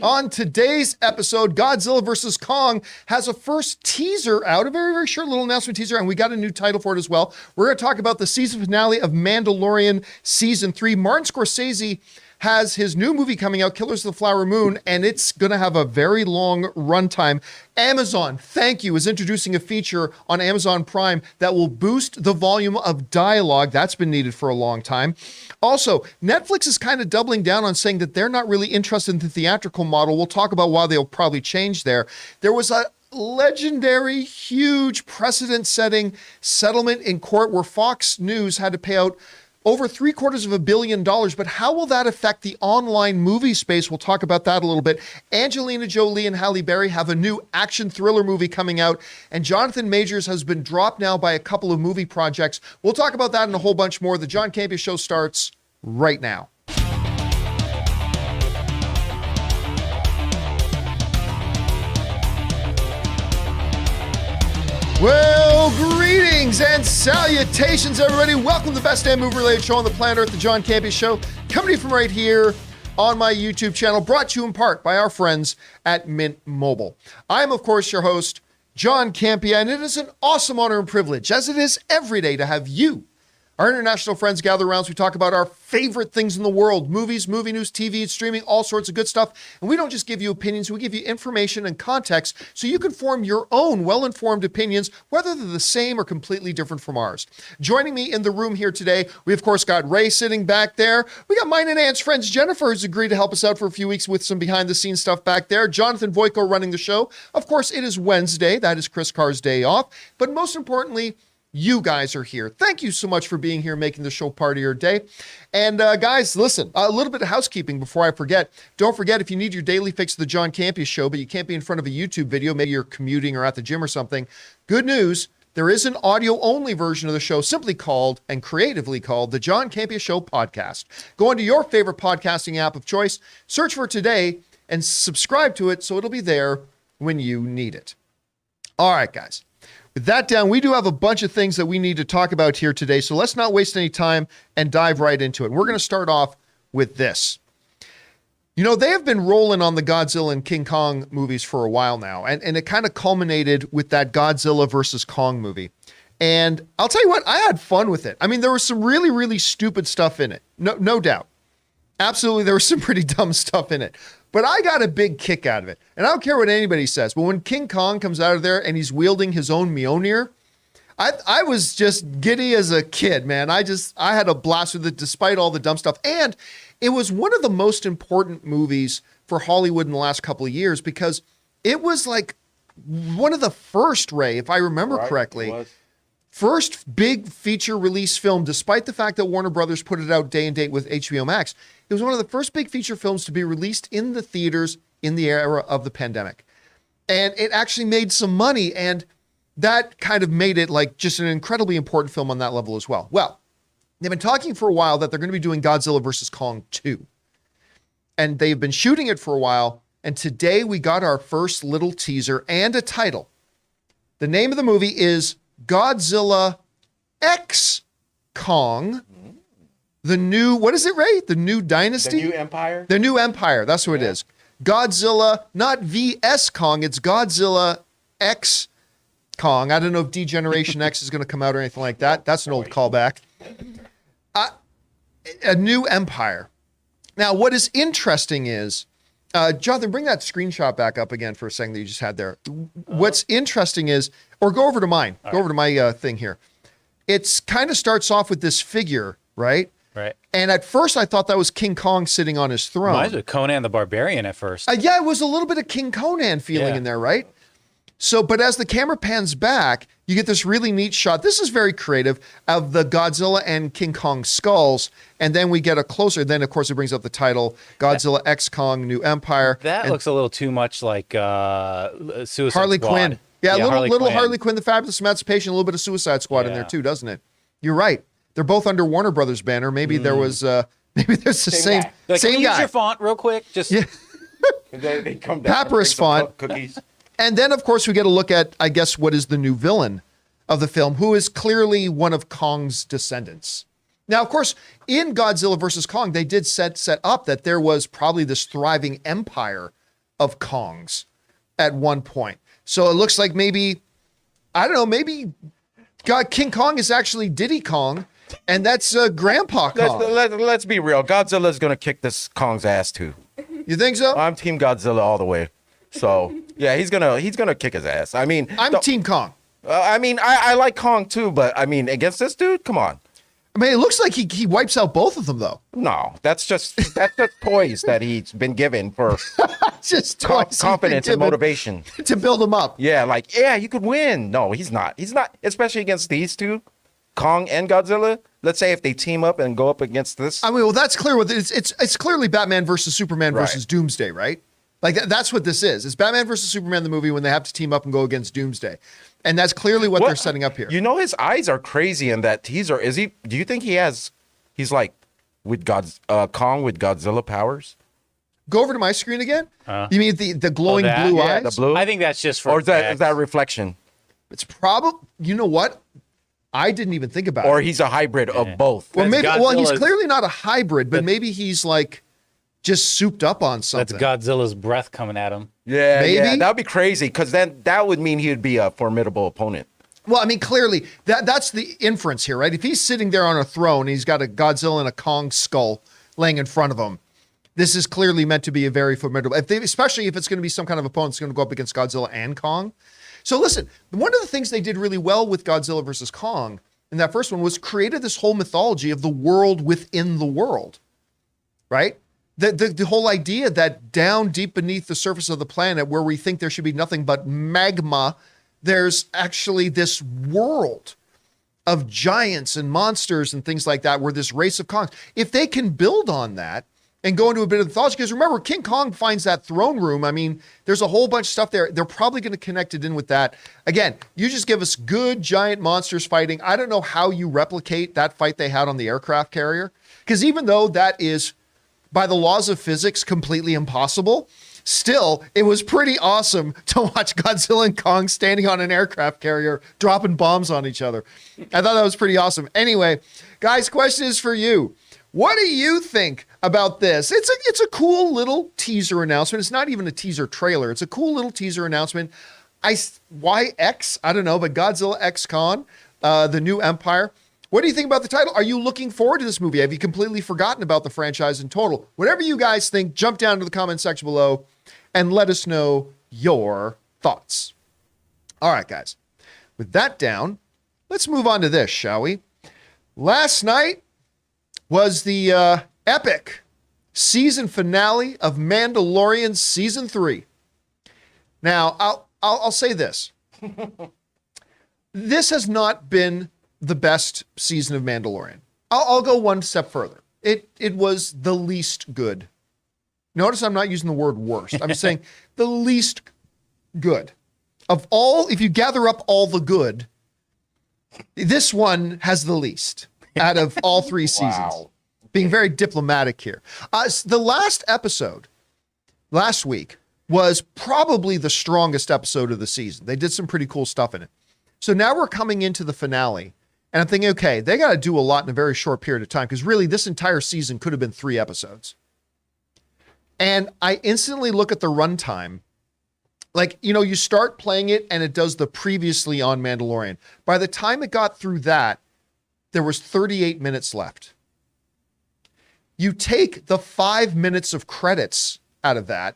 On today's episode, Godzilla vs. Kong has a first teaser out, a very, very short little announcement teaser, and we got a new title for it as well. We're going to talk about the season finale of Mandalorian Season 3. Martin Scorsese has his new movie coming out, Killers of the Flower Moon, and it's going to have a very long runtime. Amazon, thank you, is introducing a feature on Amazon Prime that will boost the volume of dialogue. That's been needed for a long time. Also, Netflix is kind of doubling down on saying that they're not really interested in the theatrical model. We'll talk about why they'll probably change there. There was a legendary, huge, precedent-setting settlement in court where Fox News had to pay out over $750 million, but how will that affect the online movie space? We'll talk about that a little bit. Angelina Jolie and Halle Berry have a new action thriller movie coming out, and Jonathan Majors has been dropped now by a couple of movie projects. We'll talk about that and a whole bunch more. The John Campea Show starts right now. Well, greetings and salutations, everybody. Welcome to the best damn movie-related show on the planet Earth, the John Campea Show, coming to you from right here on my YouTube channel, brought to you in part by our friends at Mint Mobile. I am, of course, your host, John Campea, and it is an awesome honor and privilege, as it is every day, to have you, our international friends, gather around as we talk about our favorite things in the world: movies, movie news, TV, streaming, all sorts of good stuff. And we don't just give you opinions, we give you information and context so you can form your own well-informed opinions, whether they're the same or completely different from ours. Joining me in the room here today, we of course got Ray sitting back there. We got mine and Ant's friends Jennifer, who's agreed to help us out for a few weeks with some behind-the-scenes stuff back there. Jonathan Voico running the show. Of course, it is Wednesday. That is Chris Carr's day off. But most importantly, you guys are here. Thank you so much for being here, making the show part of your day. And guys, listen, a little bit of housekeeping before I forget. Don't forget, if you need your daily fix of the John Campea Show, but you can't be in front of a YouTube video, maybe you're commuting or at the gym or something, good news, there is an audio-only version of the show simply called, and creatively called, the John Campea Show Podcast. Go into your favorite podcasting app of choice, search for it today, and subscribe to it so it'll be there when you need it. All right, guys. With that down, we do have a bunch of things that we need to talk about here today, so let's not waste any time and dive right into it. We're going to start off with this. You know, they have been rolling on the Godzilla and King Kong movies for a while now, and it kind of culminated with that Godzilla versus Kong movie. And I'll tell you what, I had fun with it. I mean, there was some really, really stupid stuff in it, no doubt. Absolutely, there was some pretty dumb stuff in it. But I got a big kick out of it. And I don't care what anybody says, but when King Kong comes out of there and he's wielding his own Mjolnir, I was just giddy as a kid, man. I had a blast with it despite all the dumb stuff. And it was one of the most important movies for Hollywood in the last couple of years because it was like one of the first, Ray, if I remember correctly, first big feature release film, despite the fact that Warner Brothers put it out day and date with HBO Max. It was one of the first big feature films to be released in the theaters in the era of the pandemic. And it actually made some money, and that kind of made it like just an incredibly important film on that level as well. Well, they've been talking for a while that they're going to be doing Godzilla vs. Kong 2. And they've been shooting it for a while, and today we got our first little teaser and a title. The name of the movie is Godzilla X Kong. The new, what is it, Ray? The new dynasty? The new empire? The new empire. That's what it is. Godzilla, not VS Kong. It's Godzilla X Kong. I don't know if D-Generation X is going to come out or anything like that. That's an old callback. A new empire. Now, what is interesting is, Jonathan, bring that screenshot back up again for a second that you just had there. What's interesting is, or go over to mine. Go over to my thing here. It's kind of starts off with this figure, right? Right. And at first I thought that was King Kong sitting on his throne. Reminds me of Conan the Barbarian at first. Yeah, it was a little bit of King Conan feeling in there, right? So, but as the camera pans back, you get this really neat shot. This is very creative, of the Godzilla and King Kong skulls. And then we get a closer. Then, of course, it brings up the title, Godzilla X Kong New Empire. That looks a little too much like Suicide Harley Squad. Quinn. Yeah, little Quinn. Harley Quinn, the Fabulous Emancipation, a little bit of Suicide Squad in there too, doesn't it? You're right. They're both under Warner Brothers banner. Maybe there was, maybe there's the same guy. Like, same can you guy. use your font real quick? Just They come down. Papyrus font. Cookies. And then, of course, we get a look at, I guess, what is the new villain of the film, who is clearly one of Kong's descendants. Now, of course, in Godzilla versus Kong, they did set up that there was probably this thriving empire of Kongs at one point. So it looks like maybe, I don't know, maybe King Kong is actually Diddy Kong, and that's Grandpa Kong. Let's be real. Godzilla's gonna kick this Kong's ass too. You think so? I'm Team Godzilla all the way. So yeah, he's gonna kick his ass. I mean, I'm Team Kong. I like Kong too, but I mean, against this dude, come on. I mean, it looks like he wipes out both of them, though. No, that's just toys that he's been given for just toys confidence and motivation to build them up. Yeah, like you could win. No, he's not. He's not, especially against these two, Kong and Godzilla. Let's say if they team up and go up against this. I mean, well, that's clear. It's clearly Batman versus Superman versus Doomsday, right? Like that's what this is. It's Batman versus Superman, the movie, when they have to team up and go against Doomsday. And that's clearly what they're setting up here. You know, his eyes are crazy in that teaser. Is he? Do you think he's like with Kong with Godzilla powers? Go over to my screen again. You mean the glowing blue eyes? The blue. I think that's just for. Or is that reflection? It's probably. You know what? I didn't even think about it. Or he's a hybrid of both. Well, maybe. Well, he's clearly not a hybrid, but maybe he's like just souped up on something. That's Godzilla's breath coming at him. Yeah, maybe that would be crazy because then that would mean he would be a formidable opponent. Well, I mean, clearly that's the inference here, right? If he's sitting there on a throne, and he's got a Godzilla and a Kong skull laying in front of him. This is clearly meant to be a very formidable, especially if it's going to be some kind of opponent that's going to go up against Godzilla and Kong. So listen, one of the things they did really well with Godzilla versus Kong in that first one was created this whole mythology of the world within the world, right? The whole idea that down deep beneath the surface of the planet where we think there should be nothing but magma, there's actually this world of giants and monsters and things like that where this race of Kongs, if they can build on that and go into a bit of mythology, because remember, King Kong finds that throne room. I mean, there's a whole bunch of stuff there. They're probably going to connect it in with that. Again, you just give us good giant monsters fighting. I don't know how you replicate that fight they had on the aircraft carrier, because even though that is, by the laws of physics, completely impossible, still, it was pretty awesome to watch Godzilla and Kong standing on an aircraft carrier, dropping bombs on each other. I thought that was pretty awesome. Anyway, guys, question is for you. What do you think about this? It's a cool little teaser announcement. It's not even a teaser trailer. It's a cool little teaser announcement. YX, I don't know, but Godzilla X Kong, the new empire. What do you think about the title? Are you looking forward to this movie? Have you completely forgotten about the franchise in total? Whatever you guys think, jump down to the comment section below and let us know your thoughts. All right, guys. With that down, let's move on to this, shall we? Last night was the epic season finale of Mandalorian Season 3. Now, I'll say this. This has not been the best season of Mandalorian. I'll go one step further. It was the least good. Notice I'm not using the word worst. I'm saying the least good. Of all, if you gather up all the good, this one has the least out of all three seasons. Wow. Being very diplomatic here. The last episode, last week, was probably the strongest episode of the season. They did some pretty cool stuff in it. So now we're coming into the finale, and I'm thinking, okay, they got to do a lot in a very short period of time, because really this entire season could have been 3 episodes. And I instantly look at the runtime. Like, you know, you start playing it and it does the previously on Mandalorian. By the time it got through that, there was 38 minutes left. You take the 5 minutes of credits out of that,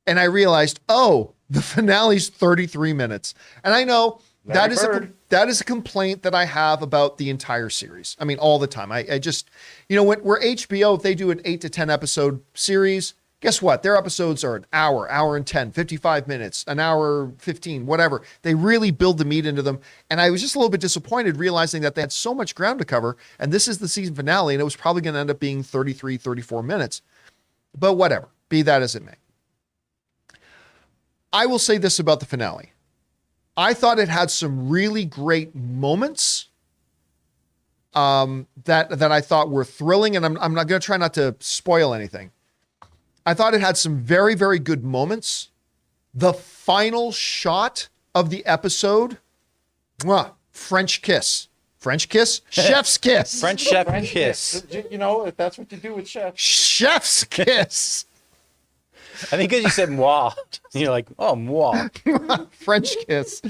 and I realized, oh, the finale's 33 minutes. And I know that is a complaint that I have about the entire series. I mean, all the time. I just, you know, we're HBO, if they do an 8 to 10 episode series, guess what? Their episodes are an hour and 10, 55 minutes, an hour, 15, whatever. They really build the meat into them. And I was just a little bit disappointed realizing that they had so much ground to cover. And this is the season finale, and it was probably going to end up being 33, 34 minutes. But whatever, be that as it may. I will say this about the finale. I thought it had some really great moments that I thought were thrilling, and I'm not going to try not to spoil anything. I thought it had some very, very good moments. The final shot of the episode, French kiss. French kiss? Chef's kiss. French chef kiss. You know, if that's what you do with chefs. Chef's kiss. I think because you said moi. You're like, oh, moi. French kiss.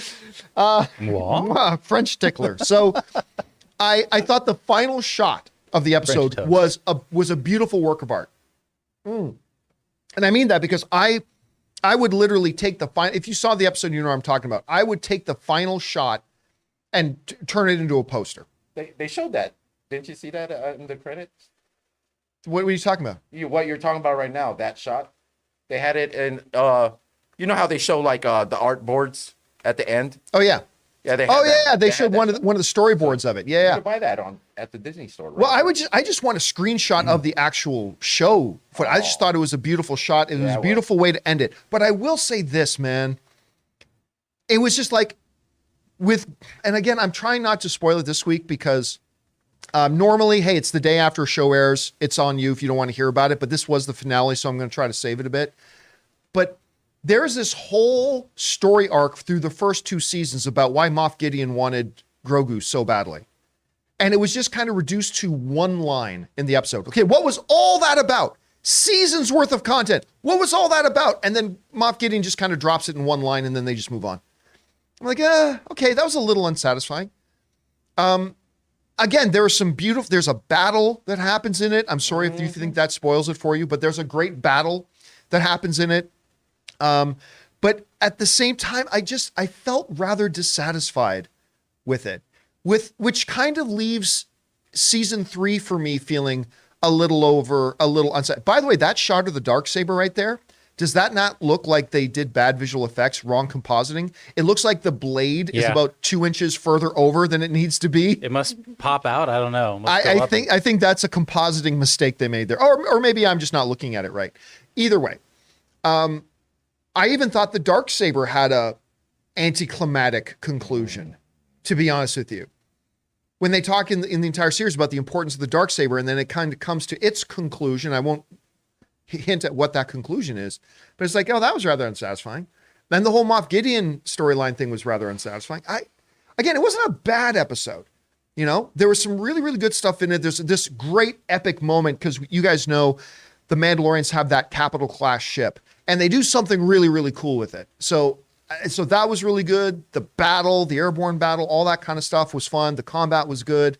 Moi? French tickler. So I thought the final shot of the episode was a beautiful work of art. And I mean that because I would literally take the final, if you saw the episode, you know what I'm talking about. I would take the final shot and turn it into a poster. They showed that. Didn't you see that in the credits? What were you talking about? What you're talking about right now, that shot. They had it in, you know how they show like the art boards at the end? Oh, yeah. Yeah, they had that. They showed one of the storyboards of it. Yeah, yeah. You could buy that at the Disney store. Right? Well, I just want a screenshot of the actual show. I just thought it was a beautiful shot. It was a beautiful way to end it. But I will say this, man. It was just like and again, I'm trying not to spoil it this week because normally, hey, it's the day after a show airs. It's on you if you don't want to hear about it. But this was the finale, so I'm going to try to save it a bit. But there's this whole story arc through the first 2 seasons about why Moff Gideon wanted Grogu so badly. And it was just kind of reduced to one line in the episode. Okay, what was all that about? Seasons worth of content. What was all that about? And then Moff Gideon just kind of drops it in one line and then they just move on. I'm like, okay, that was a little unsatisfying. Again, there's a battle that happens in it. I'm sorry if you think that spoils it for you, but there's a great battle that happens in it. But at the same time, I felt rather dissatisfied with it, which kind of leaves season 3 for me feeling a little unsatisfied. By the way, that shot of the Darksaber right there, does that not look like they did bad visual effects, wrong compositing? It looks like the blade is about 2 inches further over than it needs to be. It must pop out. I don't know. I think that's a compositing mistake they made there, or maybe I'm just not looking at it right. Either way, I even thought the Darksaber had a anticlimactic conclusion, to be honest with you. When they talk in the entire series about the importance of the Darksaber, and then it kind of comes to its conclusion, I won't hint at what that conclusion is, but it's like, oh, that was rather unsatisfying. Then the whole Moff Gideon storyline thing was rather unsatisfying. Again, it wasn't a bad episode. You know, there was some really, really good stuff in it. There's this great epic moment because you guys know the Mandalorians have that capital class ship and they do something really, really cool with it. So that was really good. The battle, the airborne battle, all that kind of stuff was fun. The combat was good.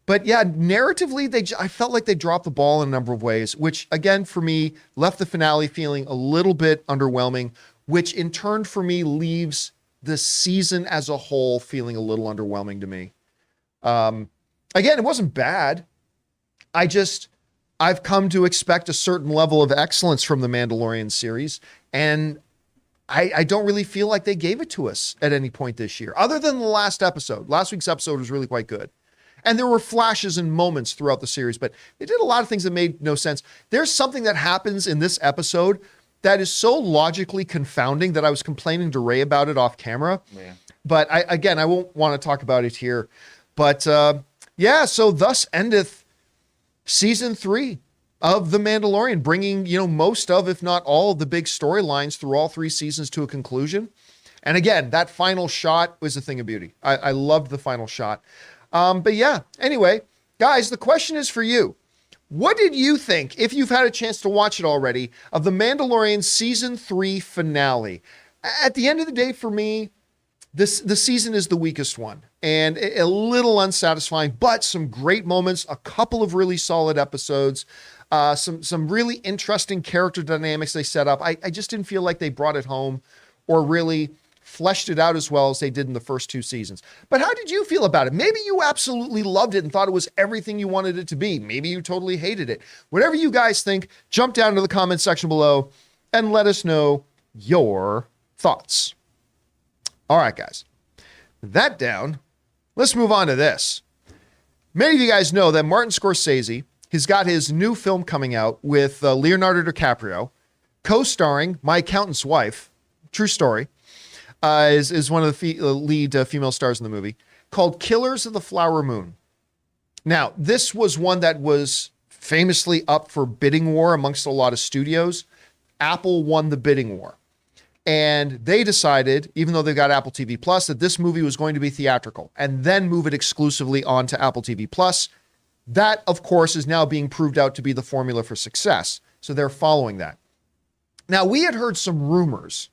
But yeah, narratively, I felt like they dropped the ball in a number of ways, which again, for me, left the finale feeling a little bit underwhelming, which in turn for me leaves the season as a whole feeling a little underwhelming to me. Again, it wasn't bad. I've come to expect a certain level of excellence from the Mandalorian series, and I don't really feel like they gave it to us at any point this year, other than the last episode. Last week's episode was really quite good. And there were flashes and moments throughout the series, but they did a lot of things that made no sense. There's something that happens in this episode that is so logically confounding that I was complaining to Ray about it off camera. Yeah. But I won't want to talk about it here. But so thus endeth season 3 of The Mandalorian, bringing, most of, if not all of the big storylines through all 3 seasons to a conclusion. And again, that final shot was a thing of beauty. I loved the final shot. But yeah, anyway, guys, the question is for you. What did you think, if you've had a chance to watch it already, of The Mandalorian season 3 finale? At the end of the day, for me, the season is the weakest one and a little unsatisfying, but some great moments, a couple of really solid episodes, some really interesting character dynamics they set up. I just didn't feel like they brought it home or really fleshed it out as well as they did in the first 2 seasons. But how did you feel about it? Maybe you absolutely loved it and thought it was everything you wanted it to be. Maybe you totally hated it. Whatever you guys think, jump down to the comment section below and let us know your thoughts. All right, guys. With that down, let's move on to this. Many of you guys know that Martin Scorsese has got his new film coming out with Leonardo DiCaprio, co-starring My Accountant's Wife, true story, is one of the lead female stars in the movie, called Killers of the Flower Moon. Now, this was one that was famously up for bidding war amongst a lot of studios. Apple won the bidding war. And they decided, even though they've got Apple TV Plus, that this movie was going to be theatrical and then move it exclusively onto Apple TV Plus. That, of course, is now being proved out to be the formula for success. So they're following that. Now, we had heard some rumors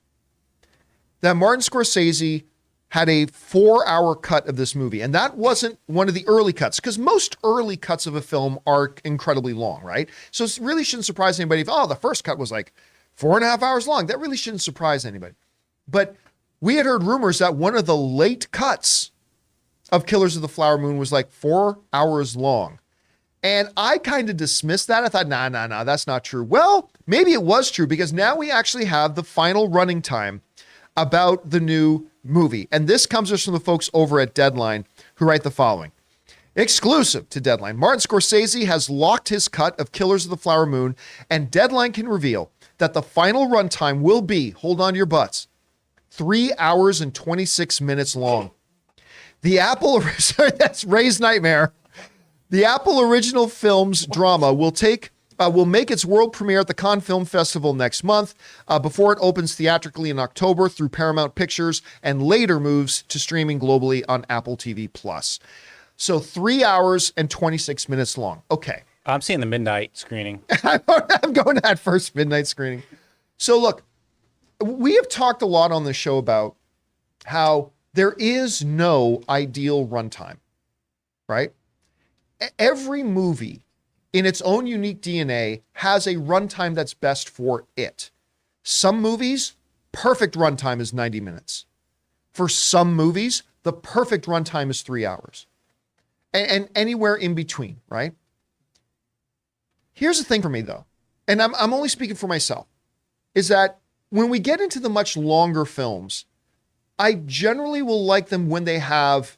that Martin Scorsese had a 4-hour cut of this movie. And that wasn't one of the early cuts, because most early cuts of a film are incredibly long, right? So it really shouldn't surprise anybody if, the first cut was like 4.5 hours long. That really shouldn't surprise anybody. But we had heard rumors that one of the late cuts of Killers of the Flower Moon was like 4 hours long. And I kind of dismissed that. I thought, nah, that's not true. Well, maybe it was true, because now we actually have the final running time about the new movie. And this comes us from the folks over at Deadline, who write the following. Exclusive to Deadline, Martin Scorsese has locked his cut of Killers of the Flower Moon, and Deadline can reveal that the final runtime will be, hold on to your butts, 3 hours and 26 minutes long. The Apple, that's Ray's nightmare. The Apple Original Films drama will make its world premiere at the Cannes Film Festival next month, before it opens theatrically in October through Paramount Pictures and later moves to streaming globally on Apple TV+. So 3 hours and 26 minutes long. Okay. I'm seeing the midnight screening. I'm going to that first midnight screening. So look, we have talked a lot on the show about how there is no ideal runtime, right? Every movie in its own unique DNA has a runtime that's best for it. Some movies, perfect runtime is 90 minutes. For some movies, the perfect runtime is 3 hours. And anywhere in between, right? Here's the thing for me, though, and I'm only speaking for myself, is that when we get into the much longer films, I generally will like them when they have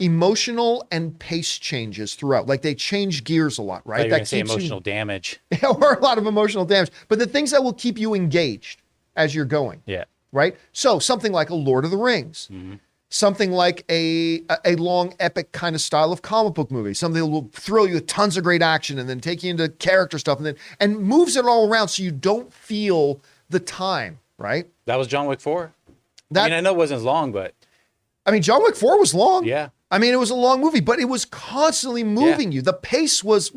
emotional and pace changes throughout. Like they change gears a lot, right? You're going to say emotional damage. Or a lot of emotional damage. But the things that will keep you engaged as you're going. Yeah. Right? So something like a Lord of the Rings. Mm-hmm. Something like a long epic kind of style of comic book movie. Something that will thrill you with tons of great action and then take you into character stuff and moves it all around so you don't feel the time, right? That was John Wick 4. I know it wasn't as long, but... John Wick 4 was long. Yeah. It was a long movie, but it was constantly moving you. The pace was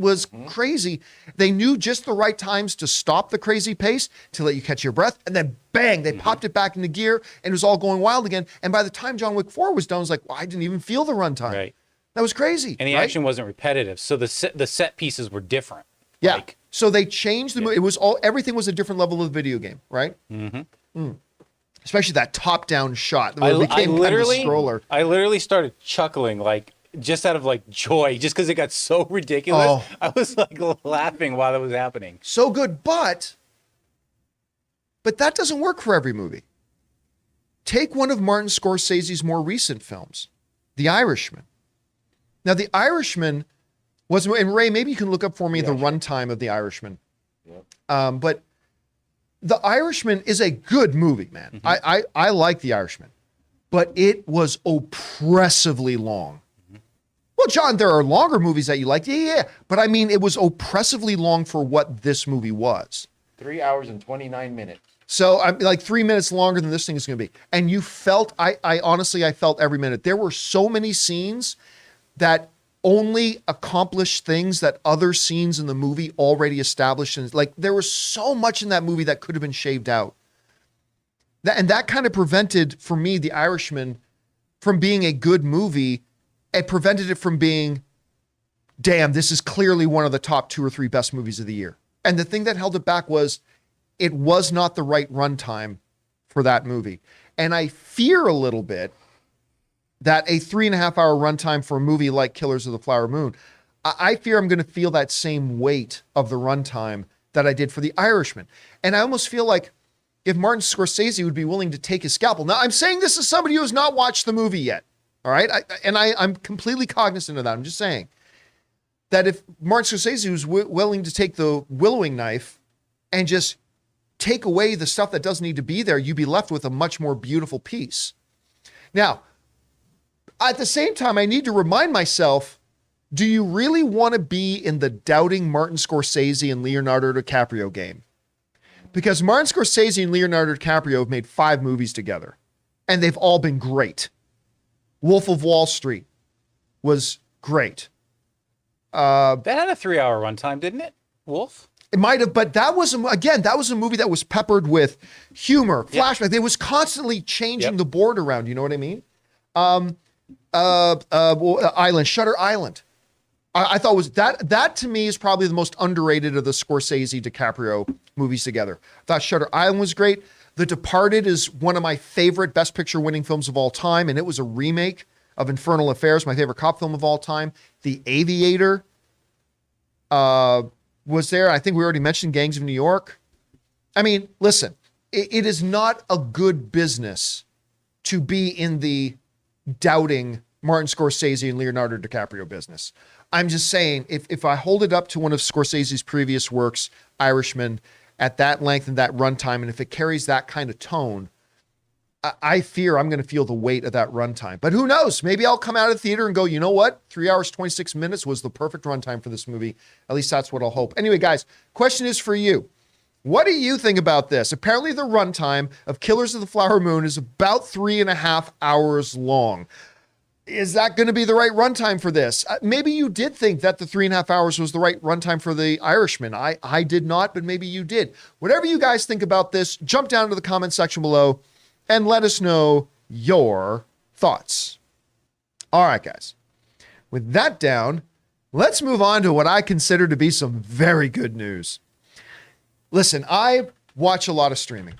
crazy. They knew just the right times to stop the crazy pace, to let you catch your breath, and then bang, they popped it back into gear, and it was all going wild again. And by the time John Wick 4 was done, I was like, well, I didn't even feel the runtime. Right. That was crazy. And the action wasn't repetitive, so the set pieces were different. Yeah. So they changed the movie. It was everything was a different level of the video game, right? Mm-hmm. Especially that top-down shot. Where it became kind of a stroller. I literally started chuckling, like, just out of, like, joy, just because it got so ridiculous. Oh. I was, like, laughing while it was happening. So good, but that doesn't work for every movie. Take one of Martin Scorsese's more recent films, The Irishman. Now, The Irishman was, and Ray, maybe you can look up for me the runtime of The Irishman. Yep. But The Irishman is a good movie, man. Mm-hmm. I like The Irishman, but it was oppressively long. Mm-hmm. Well, John, there are longer movies that you like. Yeah. But it was oppressively long for what this movie was. 3 hours and 29 minutes. So I'm like 3 minutes longer than this thing is going to be. And you felt, I honestly felt every minute. There were so many scenes that only accomplish things that other scenes in the movie already established. And like there was so much in that movie that could have been shaved out. And that kind of prevented, for me, The Irishman from being a good movie. It prevented it from being, damn, this is clearly one of the top 2 or 3 best movies of the year. And the thing that held it back was it was not the right runtime for that movie. And I fear a little bit that a 3.5 hour runtime for a movie like Killers of the Flower Moon, I fear I'm going to feel that same weight of the runtime that I did for The Irishman. And I almost feel like if Martin Scorsese would be willing to take his scalpel. Now, I'm saying this as somebody who has not watched the movie yet. All right. I'm completely cognizant of that. I'm just saying that if Martin Scorsese was willing to take the willowing knife and just take away the stuff that doesn't need to be there, you'd be left with a much more beautiful piece. Now, at the same time, I need to remind myself, do you really want to be in the doubting Martin Scorsese and Leonardo DiCaprio game? Because Martin Scorsese and Leonardo DiCaprio have made 5 movies together, and they've all been great. Wolf of Wall Street was great. That had a 3 hour runtime, didn't it? Wolf? It might have, but that was, again, that was a movie that was peppered with humor, flashback. It was constantly changing the board around. You know what I mean? Island, Shutter Island. I thought was that to me is probably the most underrated of the Scorsese DiCaprio movies together. I thought Shutter Island was great. The Departed is one of my favorite Best Picture winning films of all time, and it was a remake of Infernal Affairs, my favorite cop film of all time. The Aviator was there. I think we already mentioned Gangs of New York. I mean, listen, it is not a good business to be in the doubting Martin Scorsese and Leonardo DiCaprio business. I'm just saying, if I hold it up to one of Scorsese's previous works, Irishman, at that length and that runtime, and if it carries that kind of tone, I fear I'm going to feel the weight of that runtime. But who knows? Maybe I'll come out of the theater and go, you know what? 3 hours, 26 minutes was the perfect runtime for this movie. At least that's what I'll hope. Anyway, guys, question is for you. What do you think about this? Apparently the runtime of Killers of the Flower Moon is about 3.5 hours long. Is that going to be the right runtime for this? Maybe you did think that the 3.5 hours was the right runtime for The Irishman. I did not, but maybe you did. Whatever you guys think about this, jump down to the comment section below and let us know your thoughts. All right, guys. With that down, let's move on to what I consider to be some very good news. Listen, I watch a lot of streaming,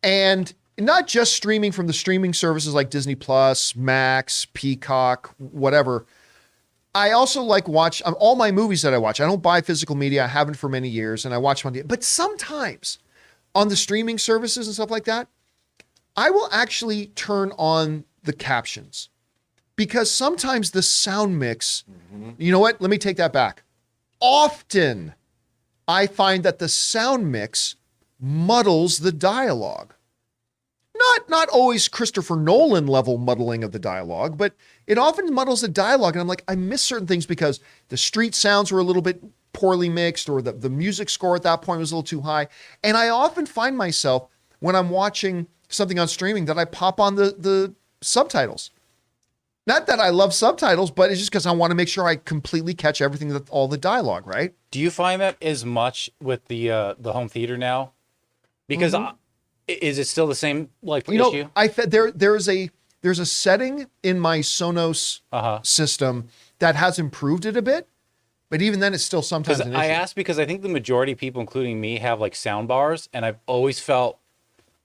and not just streaming from the streaming services like Disney Plus, Max, Peacock, whatever. I also like watch all my movies that I watch. I don't buy physical media. I haven't for many years, and I watch them on but sometimes on the streaming services and stuff like that, I will actually turn on the captions because sometimes the sound mix, you know what? Let me take that back. Often I find that the sound mix muddles the dialogue. Not always Christopher Nolan level muddling of the dialogue, but it often muddles the dialogue. And I'm like, I miss certain things because the street sounds were a little bit poorly mixed, or the music score at that point was a little too high. And I often find myself when I'm watching something on streaming that I pop on the subtitles. Not that I love subtitles, but it's just because I want to make sure I completely catch everything, all the dialogue, right? Do you find that as much with the home theater now? Because is it still the same issue? There's a setting in my Sonos system that has improved it a bit, but even then it's still sometimes an issue. I asked because I think the majority of people, including me, have like sound bars, and I've always felt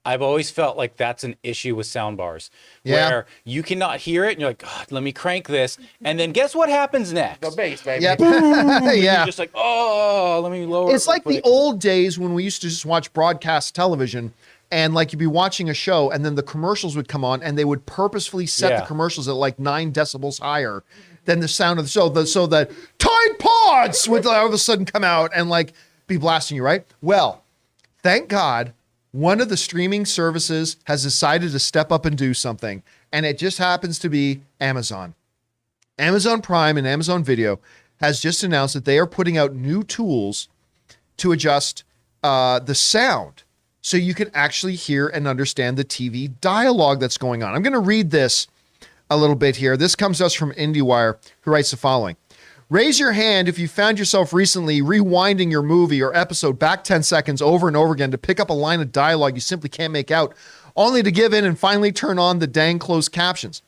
like that's an issue with sound bars, where you cannot hear it and you're like, God, let me crank this. And then guess what happens next? The bass, baby. Yep. You're just like, oh, let me lower it. It's like the old days when we used to just watch broadcast television, and like you'd be watching a show and then the commercials would come on and they would purposefully set the commercials at like 9 decibels higher than the sound of the show. So that Tide Pods would all of a sudden come out and like be blasting you, right? Well, thank God one of the streaming services has decided to step up and do something. And it just happens to be Amazon. Amazon Prime and Amazon Video has just announced that they are putting out new tools to adjust the sound so you can actually hear and understand the TV dialogue that's going on. I'm going to read this a little bit here. This comes to us from IndieWire, who writes the following. Raise your hand if you found yourself recently rewinding your movie or episode back 10 seconds over and over again to pick up a line of dialogue you simply can't make out, only to give in and finally turn on the dang closed captions.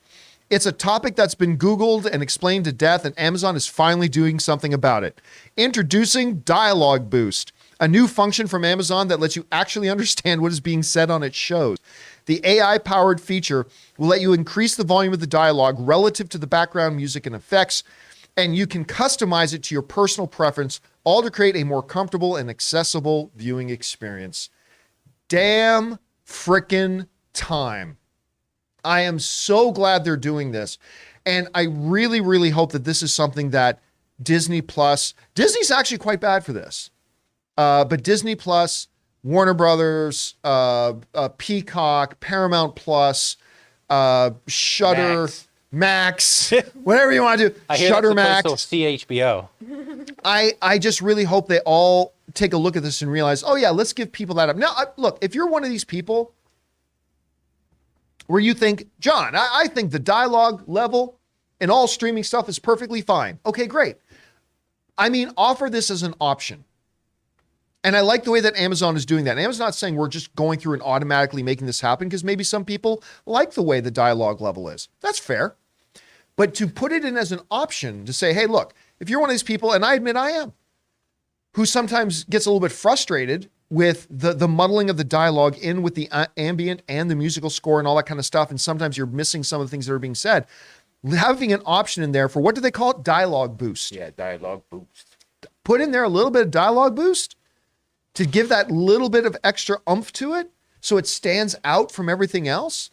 It's a topic that's been Googled and explained to death, and Amazon is finally doing something about it. Introducing Dialogue Boost, a new function from Amazon that lets you actually understand what is being said on its shows. The AI-powered feature will let you increase the volume of the dialogue relative to the background music and effects, and you can customize it to your personal preference, all to create a more comfortable and accessible viewing experience. Damn frickin' time. I am so glad they're doing this. And I really, really hope that this is something that Disney's actually quite bad for this. But Disney Plus, Warner Brothers, Peacock, Paramount Plus, Shudder, Max, whatever you want to do. Shudder Max. CHBO. I just really hope they all take a look at this and realize, oh yeah, let's give people that up. Now, look, if you're one of these people where you think, John, I think the dialogue level and all streaming stuff is perfectly fine. Okay, great. I mean, offer this as an option. And I like the way that Amazon is doing that. And Amazon's not saying we're just going through and automatically making this happen, because maybe some people like the way the dialogue level is. That's fair. But to put it in as an option to say, hey, look, if you're one of these people, and I admit I am, who sometimes gets a little bit frustrated with the muddling of the dialogue in with the ambient and the musical score and all that kind of stuff, and sometimes you're missing some of the things that are being said, having an option in there for, what do they call it? Dialogue boost. Yeah, dialogue boost. Put in there a little bit of dialogue boost to give that little bit of extra oomph to it so it stands out from everything else.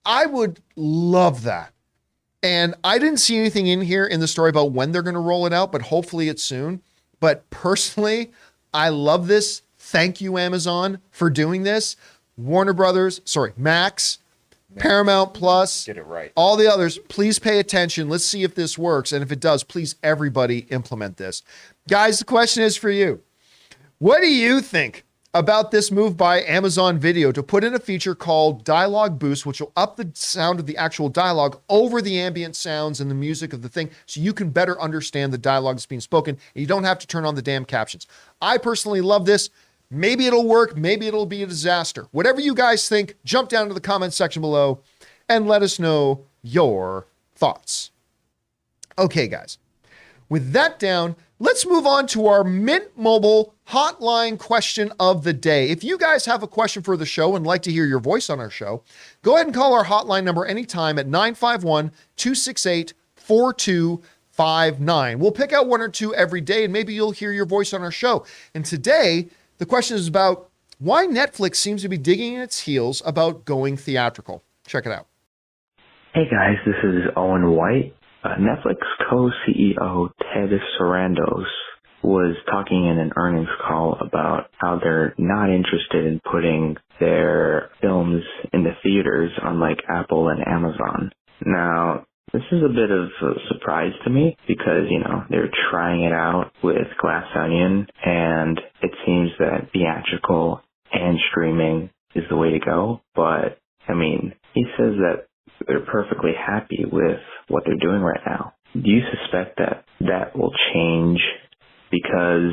I would love that. And I didn't see anything in here in the story about when they're going to roll it out, but hopefully it's soon. But personally, I love this. Thank you, Amazon, for doing this. Max, Paramount Plus, did it right. All the others, please pay attention. Let's see if this works. And if it does, please, everybody implement this. Guys, the question is for you. What do you think about this move by Amazon Video to put in a feature called Dialogue Boost, which will up the sound of the actual dialogue over the ambient sounds and the music of the thing, so you can better understand the dialogue that's being spoken and you don't have to turn on the damn captions? I personally love this. Maybe it'll work. Maybe it'll be a disaster. Whatever you guys think, jump down to the comments section below and let us know your thoughts. Okay, guys. With that down, let's move on to our Mint Mobile hotline question of the day. If you guys have a question for the show and like to hear your voice on our show, go ahead and call our hotline number anytime at 951-268-4259. We'll pick out one or two every day, and maybe you'll hear your voice on our show. And today, the question is about why Netflix seems to be digging in its heels about going theatrical. Check it out. Hey guys, this is Owen White. Netflix co-CEO Ted Sarandos was talking in an earnings call about how they're not interested in putting their films in the theaters unlike Apple and Amazon. Now, this is a bit of a surprise to me because, they're trying it out with Glass Onion, and it seems that theatrical and streaming is the way to go. But, he says that they're perfectly happy with what they're doing right now. Do you suspect that that will change because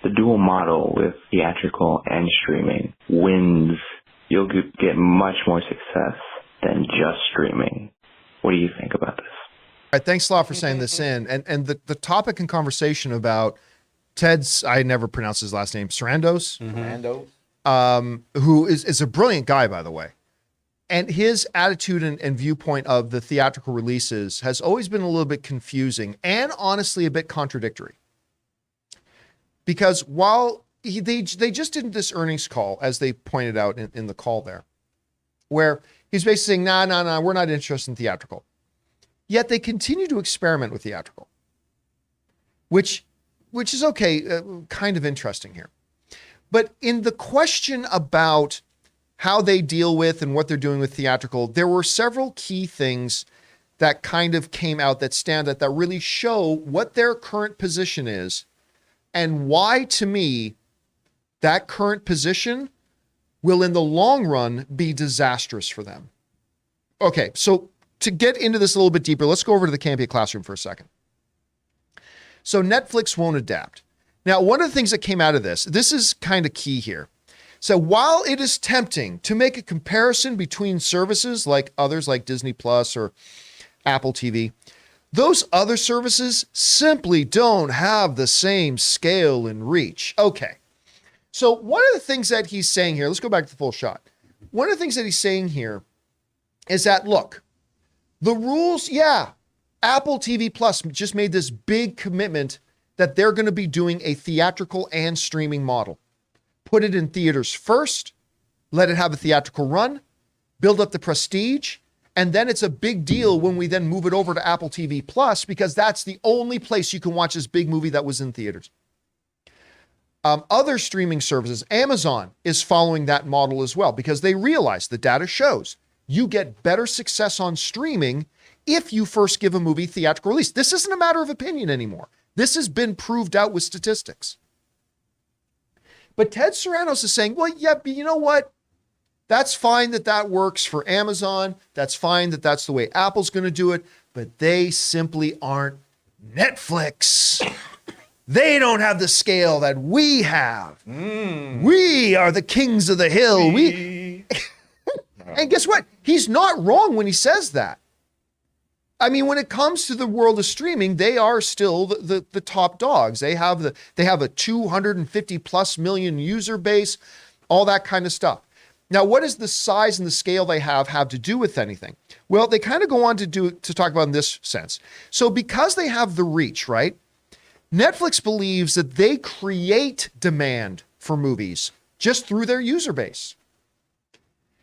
the dual model with theatrical and streaming wins? You'll get much more success than just streaming. What do you think about this? All right, thanks a lot for saying this in. And the topic and conversation about Ted's, I never pronounce his last name, Sarandos, who is a brilliant guy, by the way. And his attitude and viewpoint of the theatrical releases has always been a little bit confusing and honestly a bit contradictory. Because while they just did this earnings call, as they pointed out in the call there, where he's basically saying, nah, we're not interested in theatrical. Yet they continue to experiment with theatrical, which is okay, kind of interesting here. But in the question about how they deal with and what they're doing with theatrical, there were several key things that kind of came out that stand out that really show what their current position is and why, to me, that current position will in the long run be disastrous for them. Okay, so to get into this a little bit deeper, let's go over to the Campea classroom for a second. So Netflix won't adapt. Now, one of the things that came out of this is kind of key here. So while it is tempting to make a comparison between services like others like Disney Plus or Apple TV, those other services simply don't have the same scale and reach. Okay. So one of the things that he's saying here, let's go back to the full shot. One of the things that he's saying here is that, look, the rules, Apple TV Plus just made this big commitment that they're going to be doing a theatrical and streaming model. Put it in theaters first, let it have a theatrical run, build up the prestige, and then it's a big deal when we then move it over to Apple TV Plus, because that's the only place you can watch this big movie that was in theaters. Other streaming services, Amazon is following that model as well, because they realize the data shows you get better success on streaming if you first give a movie theatrical release. This isn't a matter of opinion anymore. This has been proved out with statistics. But Ted Sarandos is saying, well, yeah, but you know what? That's fine that works for Amazon. That's fine that that's the way Apple's going to do it. But they simply aren't Netflix. They don't have the scale that we have. We are the kings of the hill. And guess what? He's not wrong when he says that. I mean, when it comes to the world of streaming, they are still the top dogs. They have a 250 plus million user base, all that kind of stuff. Now, what does the size and the scale they have to do with anything? Well, they kind of go on to talk about in this sense. So because they have the reach, right? Netflix believes that they create demand for movies just through their user base.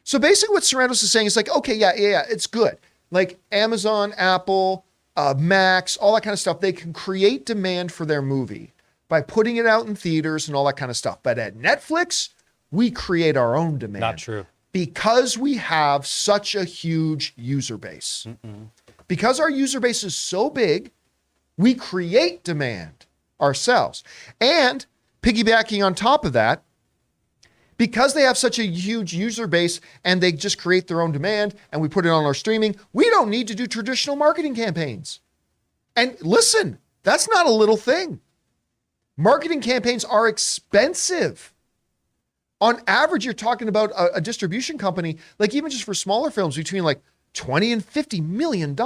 So basically what Sarandos is saying is like, okay, yeah, it's good. Like Amazon, Apple, Max, all that kind of stuff, they can create demand for their movie by putting it out in theaters and all that kind of stuff. But at Netflix, we create our own demand. Not true. Because we have such a huge user base. Because our user base is so big, we create demand ourselves. And piggybacking on top of that, because they have such a huge user base and they just create their own demand and we put it on our streaming, we don't need to do traditional marketing campaigns. And listen, that's not a little thing. Marketing campaigns are expensive. On average, you're talking about a distribution company, like even just for smaller films, between like $20 and $50 million.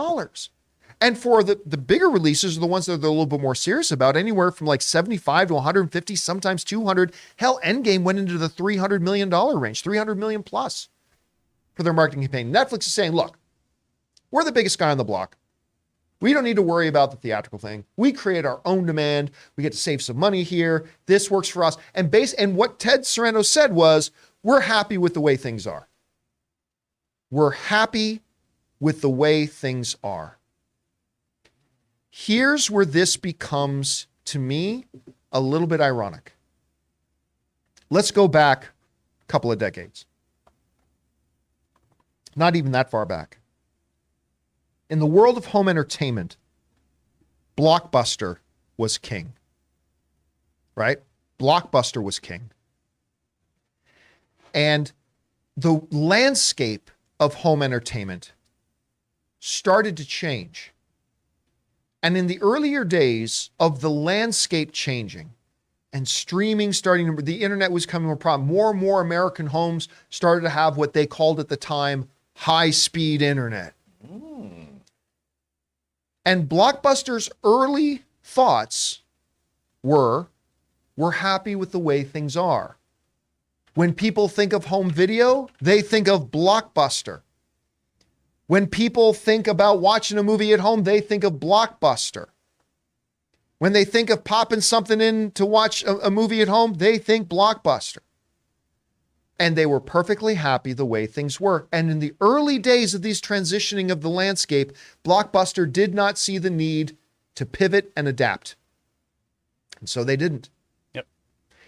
And for the bigger releases, the ones that they're a little bit more serious about, anywhere from like 75 to 150, sometimes 200. Hell, Endgame went into the $300 million range, 300 million plus for their marketing campaign. Netflix is saying, look, we're the biggest guy on the block. We don't need to worry about the theatrical thing. We create our own demand. We get to save some money here. This works for us. And what Ted Sarandos said was, we're happy with the way things are. We're happy with the way things are. Here's where this becomes, to me, a little bit ironic. Let's go back a couple of decades. Not even that far back. In the world of home entertainment, Blockbuster was king. Right? Blockbuster was king. And the landscape of home entertainment started to change. And in the earlier days of the landscape changing and streaming starting, the internet was coming a problem. More and more American homes started to have what they called at the time high-speed internet. And Blockbuster's early thoughts were, we're happy with the way things are. When people think of home video, they think of Blockbuster. When people think about watching a movie at home, they think of Blockbuster. When they think of popping something in to watch a movie at home, they think Blockbuster. And they were perfectly happy the way things were. And in the early days of these transitioning of the landscape, Blockbuster did not see the need to pivot and adapt. And so they didn't. Yep.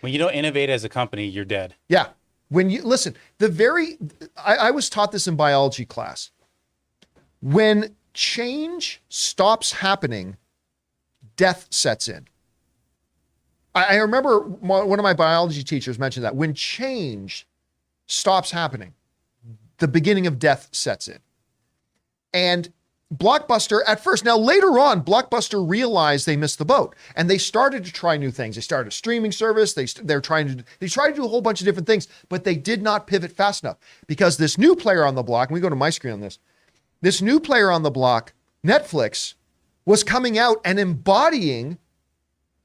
When you don't innovate as a company, you're dead. Yeah. When you listen, I was taught this in biology class. When change stops happening, death sets in. I remember one of my biology teachers mentioned that when change stops happening, the beginning of death sets in. And Blockbuster at first, now later on, Blockbuster realized they missed the boat and they started to try new things. They started a streaming service. They tried to do a whole bunch of different things, but they did not pivot fast enough because this new player on the block, and we go to my screen on this new player on the block, Netflix, was coming out and embodying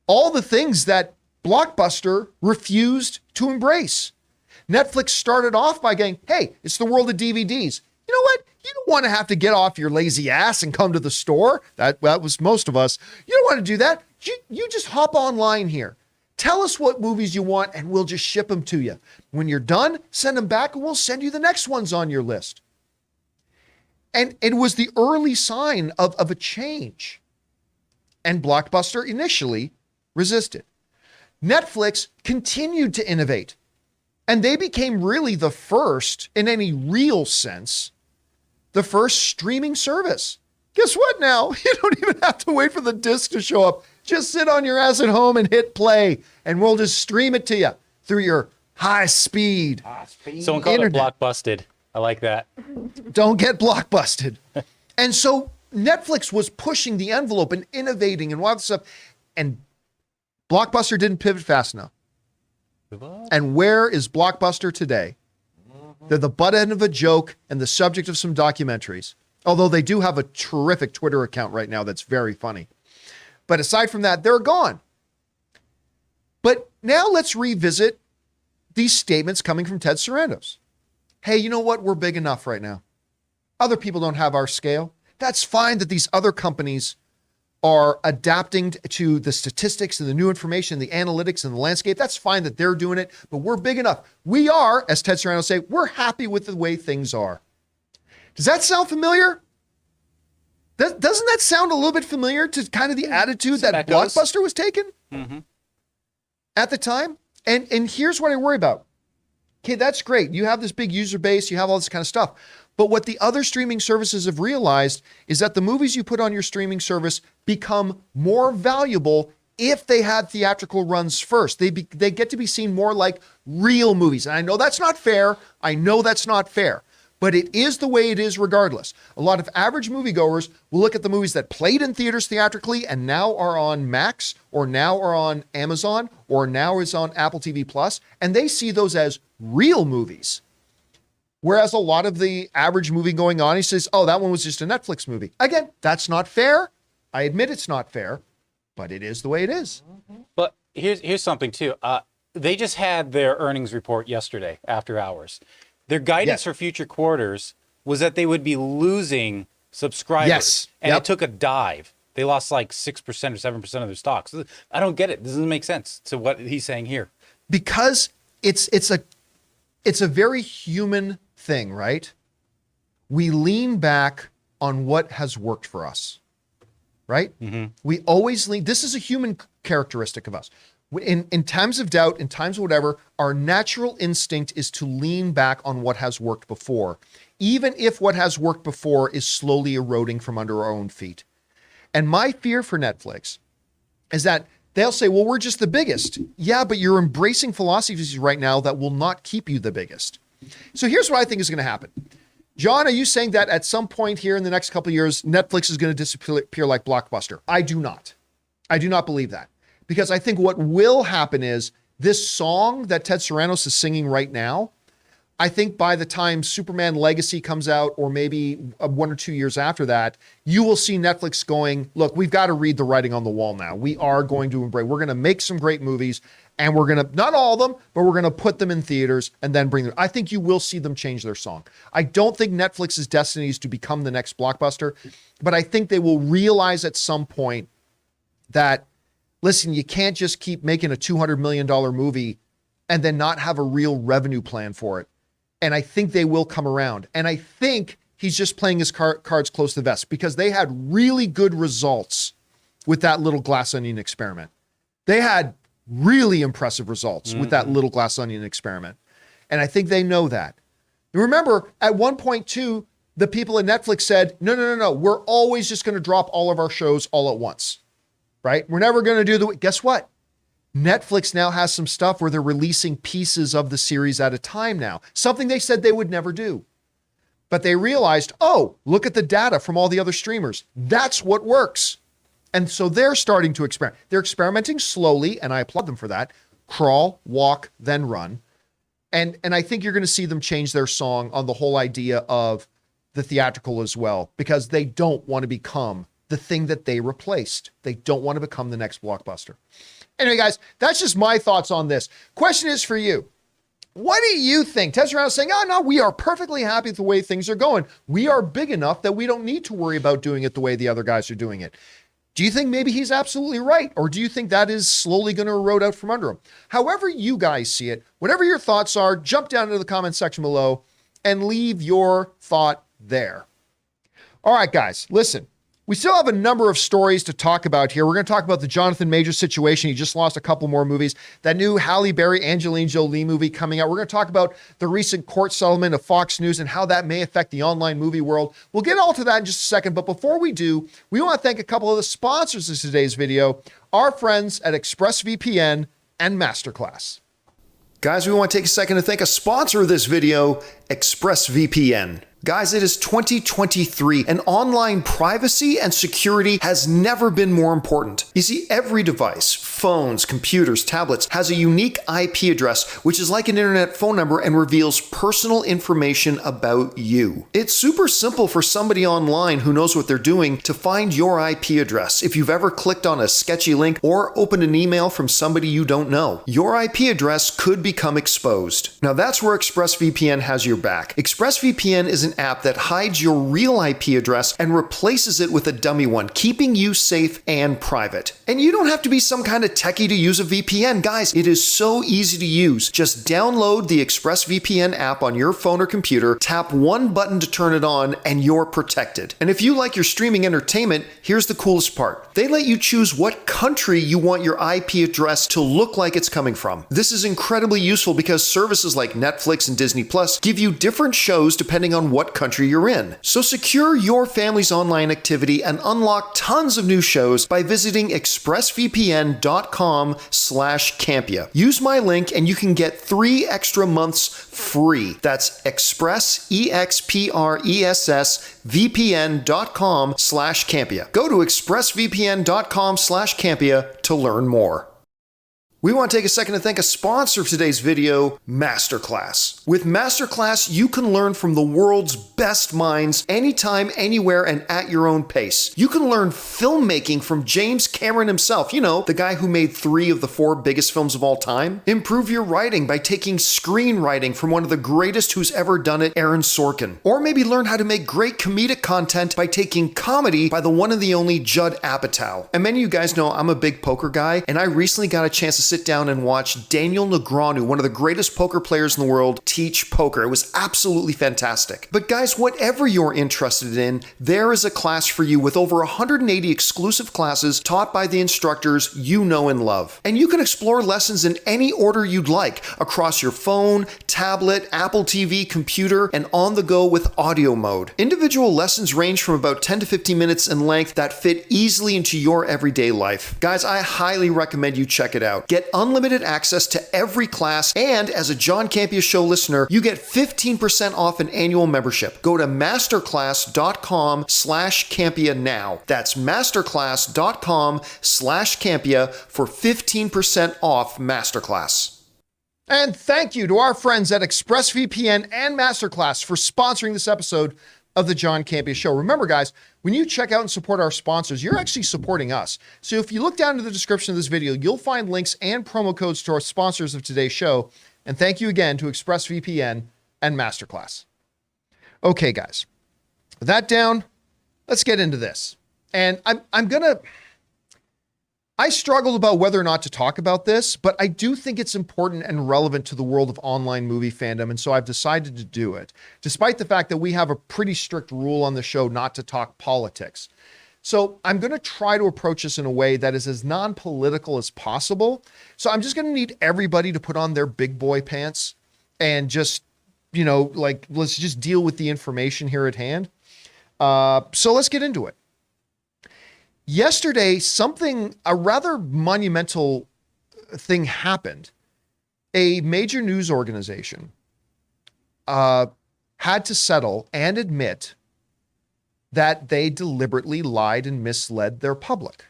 all the things that Blockbuster refused to embrace. Netflix started off by going, hey, it's the world of DVDs. You know what? You don't want to have to get off your lazy ass and come to the store. That was most of us. You don't want to do that. You just hop online here. Tell us what movies you want and we'll just ship them to you. When you're done, send them back and we'll send you the next ones on your list. And it was the early sign of a change. And Blockbuster initially resisted. Netflix continued to innovate. And they became really the first, in any real sense, the first streaming service. Guess what now? You don't even have to wait for the disc to show up. Just sit on your ass at home and hit play, and we'll just stream it to you through your high speed. Someone called it Blockbusted. I like that. Don't get blockbusted. And so Netflix was pushing the envelope and innovating and all that stuff. And Blockbuster didn't pivot fast enough. And where is Blockbuster today? They're the butt end of a joke and the subject of some documentaries. Although they do have a terrific Twitter account right now that's very funny. But aside from that, they're gone. But now let's revisit these statements coming from Ted Sarandos. Hey, you know what? We're big enough right now. Other people don't have our scale. That's fine that these other companies are adapting to the statistics and the new information, the analytics and the landscape. That's fine that they're doing it, but we're big enough. We are, as Ted Sarandos say, we're happy with the way things are. Does that sound familiar? Doesn't that sound a little bit familiar to kind of the attitude that Blockbuster was taking at the time? And here's what I worry about. Okay, that's great. You have this big user base. You have all this kind of stuff. But what the other streaming services have realized is that the movies you put on your streaming service become more valuable if they had theatrical runs first. They get to be seen more like real movies. And I know that's not fair. But it is the way it is regardless. A lot of average moviegoers will look at the movies that played in theaters theatrically and now are on Max or now are on Amazon or now is on Apple TV Plus, and they see those as real movies. Whereas a lot of the average movie going on, he says, oh, that one was just a Netflix movie. Again, that's not fair. I admit it's not fair, but it is the way it is. But here's something too. They just had their earnings report yesterday after hours. Their guidance for future quarters was that they would be losing subscribers. Yes. And it took a dive. They lost like 6% or 7% of their stocks. I don't get it. This doesn't make sense to what he's saying here. Because it's a very human thing, right? We lean back on what has worked for us, right? We always lean. This is a human characteristic of us. In times of doubt, in times of whatever, our natural instinct is to lean back on what has worked before, even if what has worked before is slowly eroding from under our own feet. And my fear for Netflix is that they'll say, well, we're just the biggest. Yeah, but you're embracing philosophies right now that will not keep you the biggest. So here's what I think is going to happen. John, are you saying that at some point here in the next couple of years, Netflix is going to disappear like Blockbuster? I do not. I do not believe that. Because I think what will happen is this song that Ted Sarandos is singing right now, I think by the time Superman Legacy comes out, or maybe 1 or 2 years after that, you will see Netflix going, look, we've got to read the writing on the wall now. We are going to embrace, we're going to make some great movies, and we're going to, not all of them, but we're going to put them in theaters and then bring them. I think you will see them change their song. I don't think Netflix's destiny is to become the next Blockbuster, but I think they will realize at some point that, listen, you can't just keep making a $200 million movie and then not have a real revenue plan for it. And I think they will come around. And I think he's just playing his cards close to the vest because they had really good results with that little glass onion experiment. They had really impressive results with that little glass onion experiment. And I think they know that. And remember, at one point too, the people at Netflix said, no, we're always just going to drop all of our shows all at once. Right? We're never going to do guess what? Netflix now has some stuff where they're releasing pieces of the series at a time now. Something they said they would never do. But they realized, oh, look at the data from all the other streamers. That's what works. And so they're starting to experiment. They're experimenting slowly, and I applaud them for that. Crawl, walk, then run. And I think you're going to see them change their song on the whole idea of the theatrical as well, because they don't want to become the thing that they replaced. They don't want to become the next Blockbuster. Anyway, guys, that's just my thoughts on this. Question is for you. What do you think? Ted Sarandos saying, oh, no, we are perfectly happy with the way things are going. We are big enough that we don't need to worry about doing it the way the other guys are doing it. Do you think maybe he's absolutely right? Or do you think that is slowly going to erode out from under him? However you guys see it, whatever your thoughts are, jump down into the comment section below and leave your thought there. All right, guys, listen. We still have a number of stories to talk about here. We're going to talk about the Jonathan Majors situation. He just lost a couple more movies. That new Halle Berry, Angelina Jolie movie coming out. We're going to talk about the recent court settlement of Fox News and how that may affect the online movie world. We'll get all to that in just a second. But before we do, we want to thank a couple of the sponsors of today's video, our friends at ExpressVPN and MasterClass. Guys, we want to take a second to thank a sponsor of this video, ExpressVPN. Guys, it is 2023, and online privacy and security has never been more important. You see, every device, phones, computers, tablets, has a unique IP address, which is like an internet phone number and reveals personal information about you. It's super simple for somebody online who knows what they're doing to find your IP address if you've ever clicked on a sketchy link or opened an email from somebody you don't know. Your IP address could become exposed. Now that's where ExpressVPN has your back. ExpressVPN is an app that hides your real IP address and replaces it with a dummy one, keeping you safe and private. And you don't have to be some kind of techie to use a VPN. Guys, it is so easy to use. Just download the ExpressVPN app on your phone or computer, tap one button to turn it on, and you're protected. And if you like your streaming entertainment, here's the coolest part. They let you choose what country you want your IP address to look like it's coming from. This is incredibly useful because services like Netflix and Disney Plus give you different shows depending on what country you're in. So secure your family's online activity and unlock tons of new shows by visiting expressvpn.com/Campea. Use my link and you can get 3 extra months free. That's expressvpn.com/Campea. Go to expressvpn.com/Campea to learn more. We want to take a second to thank a sponsor of today's video, MasterClass. With MasterClass, you can learn from the world's best minds anytime, anywhere, and at your own pace. You can learn filmmaking from James Cameron himself, you know, the guy who made 3 of the 4 biggest films of all time. Improve your writing by taking screenwriting from one of the greatest who's ever done it, Aaron Sorkin. Or maybe learn how to make great comedic content by taking comedy by the one and the only Judd Apatow. And many of you guys know I'm a big poker guy, and I recently got a chance to sit down and watch Daniel Negreanu, one of the greatest poker players in the world, teach poker. It was absolutely fantastic. But guys, whatever you're interested in, there is a class for you with over 180 exclusive classes taught by the instructors you know and love. And you can explore lessons in any order you'd like across your phone, tablet, Apple TV, computer, and on the go with audio mode. Individual lessons range from about 10 to 15 minutes in length that fit easily into your everyday life. Guys, I highly recommend you check it out. Get unlimited access to every class, and as a John Campea Show listener, you get 15% off an annual membership. Go to masterclass.com/Campea now. That's masterclass.com/Campea for 15% off Masterclass. And thank you to our friends at ExpressVPN and Masterclass for sponsoring this episode of the John Campea Show. Remember, guys, when you check out and support our sponsors, you're actually supporting us. So if you look down to the description of this video, you'll find links and promo codes to our sponsors of today's show. And thank you again to ExpressVPN and Masterclass. Okay, guys, with that down, let's get into this. And I struggled about whether or not to talk about this, but I do think it's important and relevant to the world of online movie fandom, and so I've decided to do it, despite the fact that we have a pretty strict rule on the show not to talk politics. So I'm going to try to approach this in a way that is as non-political as possible. So I'm just going to need everybody to put on their big boy pants and just, you know, like, let's just deal with the information here at hand. So let's get into it. Yesterday, a rather monumental thing happened. A major news organization had to settle and admit that they deliberately lied and misled their public.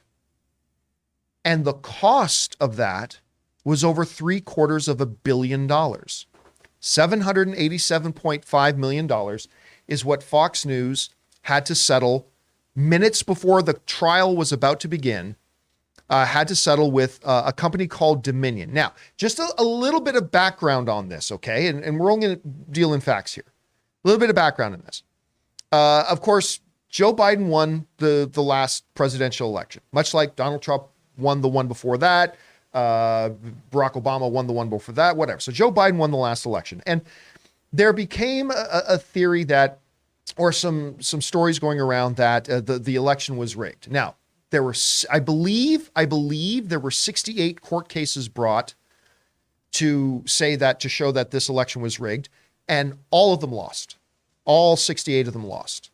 And the cost of that was over $750 million. $787.5 million is what Fox News had to settle minutes before the trial was about to begin, had to settle with a company called Dominion. Now, just a little bit of background on this, okay? And we're only going to deal in facts here. A little bit of background in this. Of course, Joe Biden won the last presidential election, much like Donald Trump won the one before that. Barack Obama won the one before that, whatever. So Joe Biden won the last election. And there became a theory that, or some stories going around that the election was rigged. Now, there were, I believe there were 68 court cases brought to show that this election was rigged, and all of them lost. All 68 of them lost,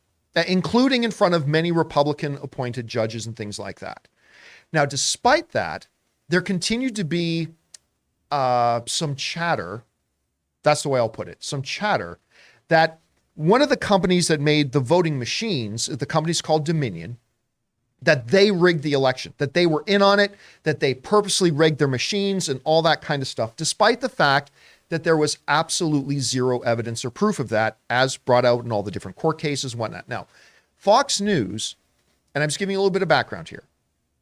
including in front of many Republican appointed judges and things like that. Now, despite that, there continued to be some chatter, that's the way I'll put it, some chatter that one of the companies that made the voting machines, the company's called Dominion, that they rigged the election, that they were in on it, that they purposely rigged their machines and all that kind of stuff, despite the fact that there was absolutely zero evidence or proof of that, as brought out in all the different court cases and whatnot. Now, Fox News, and I'm just giving you a little bit of background here,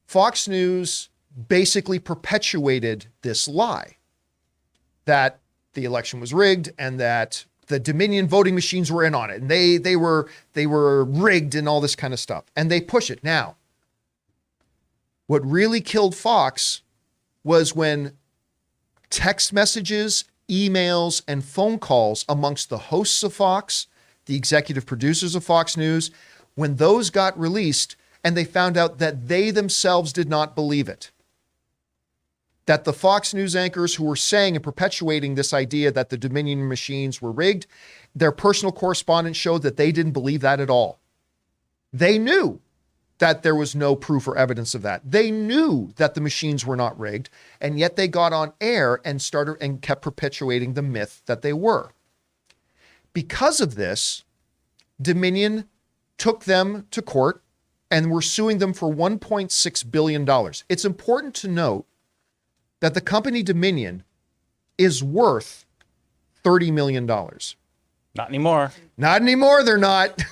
Fox News basically perpetuated this lie that the election was rigged and that the Dominion voting machines were in on it and they were rigged and all this kind of stuff. And they push it. Now, what really killed Fox was when text messages, emails, and phone calls amongst the hosts of Fox, the executive producers of Fox News, when those got released and they found out that they themselves did not believe it. That the Fox News anchors who were saying and perpetuating this idea that the Dominion machines were rigged, their personal correspondence showed that they didn't believe that at all. They knew that there was no proof or evidence of that. They knew that the machines were not rigged, and yet they got on air and started and kept perpetuating the myth that they were. Because of this, Dominion took them to court and were suing them for $1.6 billion. It's important to note that the company Dominion is worth $30 million. Not anymore. Not anymore, they're not.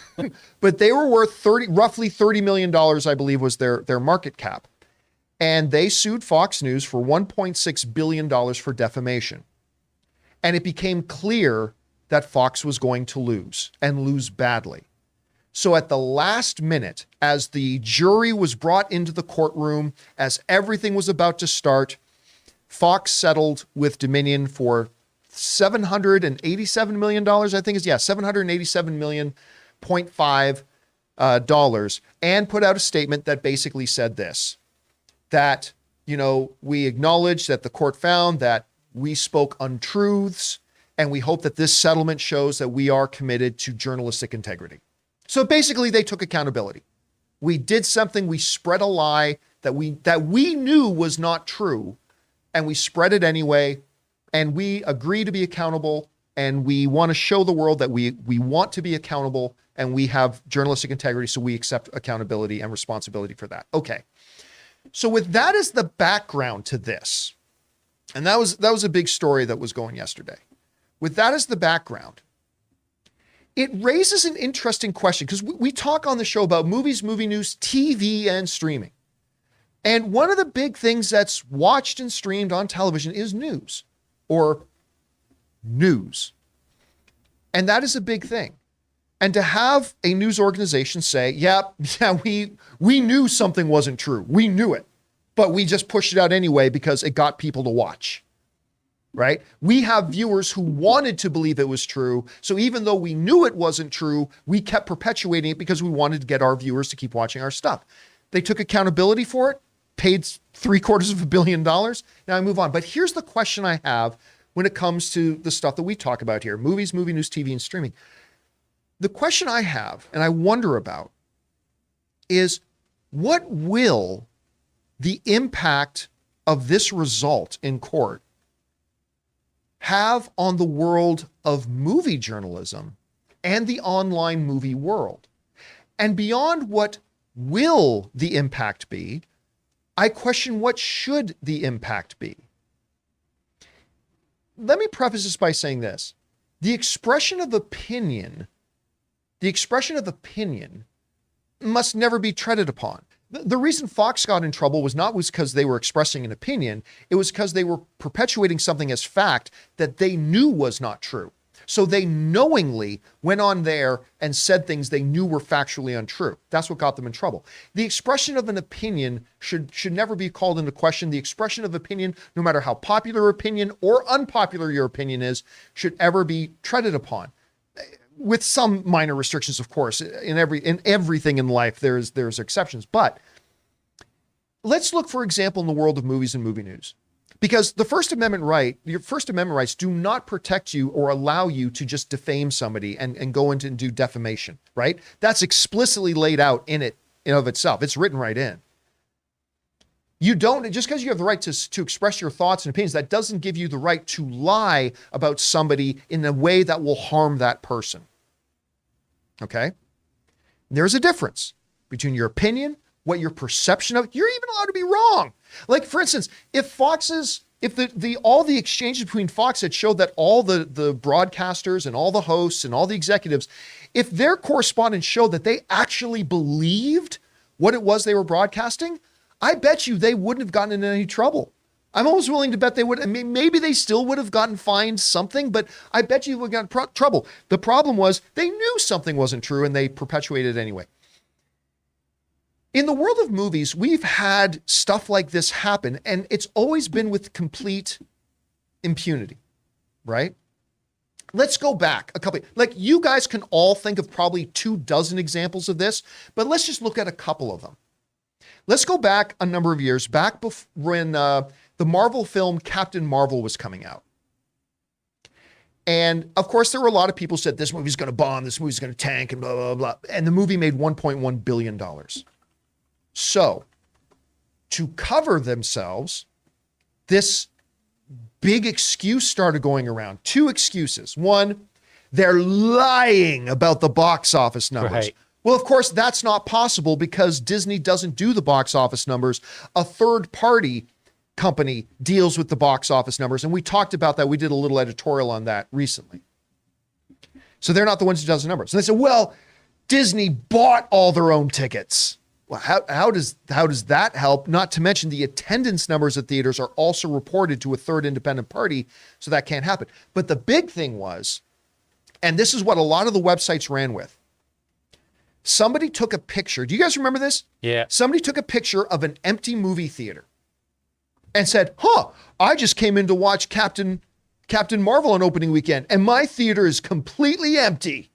But they were worth roughly $30 million, I believe, was their market cap. And they sued Fox News for $1.6 billion for defamation. And it became clear that Fox was going to lose, and lose badly. So at the last minute, as the jury was brought into the courtroom, as everything was about to start, Fox settled with Dominion for $787 million, I think is, $787 million, $0.5, and put out a statement that basically said this, that, we acknowledge that the court found that we spoke untruths, and we hope that this settlement shows that we are committed to journalistic integrity. So basically they took accountability. We did something, we spread a lie that we knew was not true, and we spread it anyway, and we agree to be accountable, and we want to show the world that we want to be accountable, and we have journalistic integrity, so we accept accountability and responsibility for that. Okay. So with that as the background to this, and that was a big story that was going yesterday. With that as the background, it raises an interesting question, because we talk on the show about movies, movie news, TV, and streaming. And one of the big things that's watched and streamed on television is news. Or news. And that is a big thing. And to have a news organization say, we knew something wasn't true. We knew it, but we just pushed it out anyway because it got people to watch, right? We have viewers who wanted to believe it was true. So even though we knew it wasn't true, we kept perpetuating it because we wanted to get our viewers to keep watching our stuff. They took accountability for it, paid $750 million. Now I move on. But here's the question I have when it comes to the stuff that we talk about here, movies, movie news, TV, and streaming. The question I have, and I wonder about, is what will the impact of this result in court have on the world of movie journalism and the online movie world? And beyond what will the impact be, I question what should the impact be. Let me preface this by saying this. The expression of opinion must never be treaded upon. The reason Fox got in trouble was not because they were expressing an opinion. It was because they were perpetuating something as fact that they knew was not true. So they knowingly went on there and said things they knew were factually untrue. That's what got them in trouble. The expression of an opinion should never be called into question. The expression of opinion, no matter how popular opinion or unpopular your opinion is, should ever be treaded upon. With some minor restrictions, of course. In everything in life, there's exceptions. But let's look, for example, in the world of movies and movie news. Because your First Amendment rights do not protect you or allow you to just defame somebody and go into and do defamation, right? That's explicitly laid out in of itself. It's written right in. You don't, just because you have the right to express your thoughts and opinions, that doesn't give you the right to lie about somebody in a way that will harm that person. Okay? There's a difference between your opinion, what your perception of, you're even allowed to be wrong. Like, for instance, if all the exchanges between Fox had showed that all the broadcasters and all the hosts and all the executives, if their correspondence showed that they actually believed what it was they were broadcasting, I bet you they wouldn't have gotten into any trouble. I'm almost willing to bet they would. I mean, maybe they still would have gotten fined something, but I bet you would have gotten trouble. The problem was they knew something wasn't true and they perpetuated it anyway. In the world of movies, we've had stuff like this happen, and it's always been with complete impunity, right? Let's go back a couple. Like, you guys can all think of probably 24 examples of this, but let's just look at a couple of them. Let's go back a number of years, back when the Marvel film Captain Marvel was coming out. And of course, there were a lot of people who said this movie's going to bomb, this movie's going to tank, and blah, blah, blah. And the movie made $1.1 billion. So, to cover themselves, this big excuse started going around. 2 excuses. One, they're lying about the box office numbers. Right. Well, of course, that's not possible because Disney doesn't do the box office numbers. A third-party company deals with the box office numbers, and we talked about that. We did a little editorial on that recently. So they're not the ones who does the numbers. And they said, well, Disney bought all their own tickets. Well, how does that help? Not to mention the attendance numbers at theaters are also reported to a third independent party, so that can't happen. But the big thing was, and this is what a lot of the websites ran with, somebody took a picture. Do you guys remember this? Yeah. Somebody took a picture of an empty movie theater and said, I just came in to watch Captain Marvel on opening weekend, and my theater is completely empty.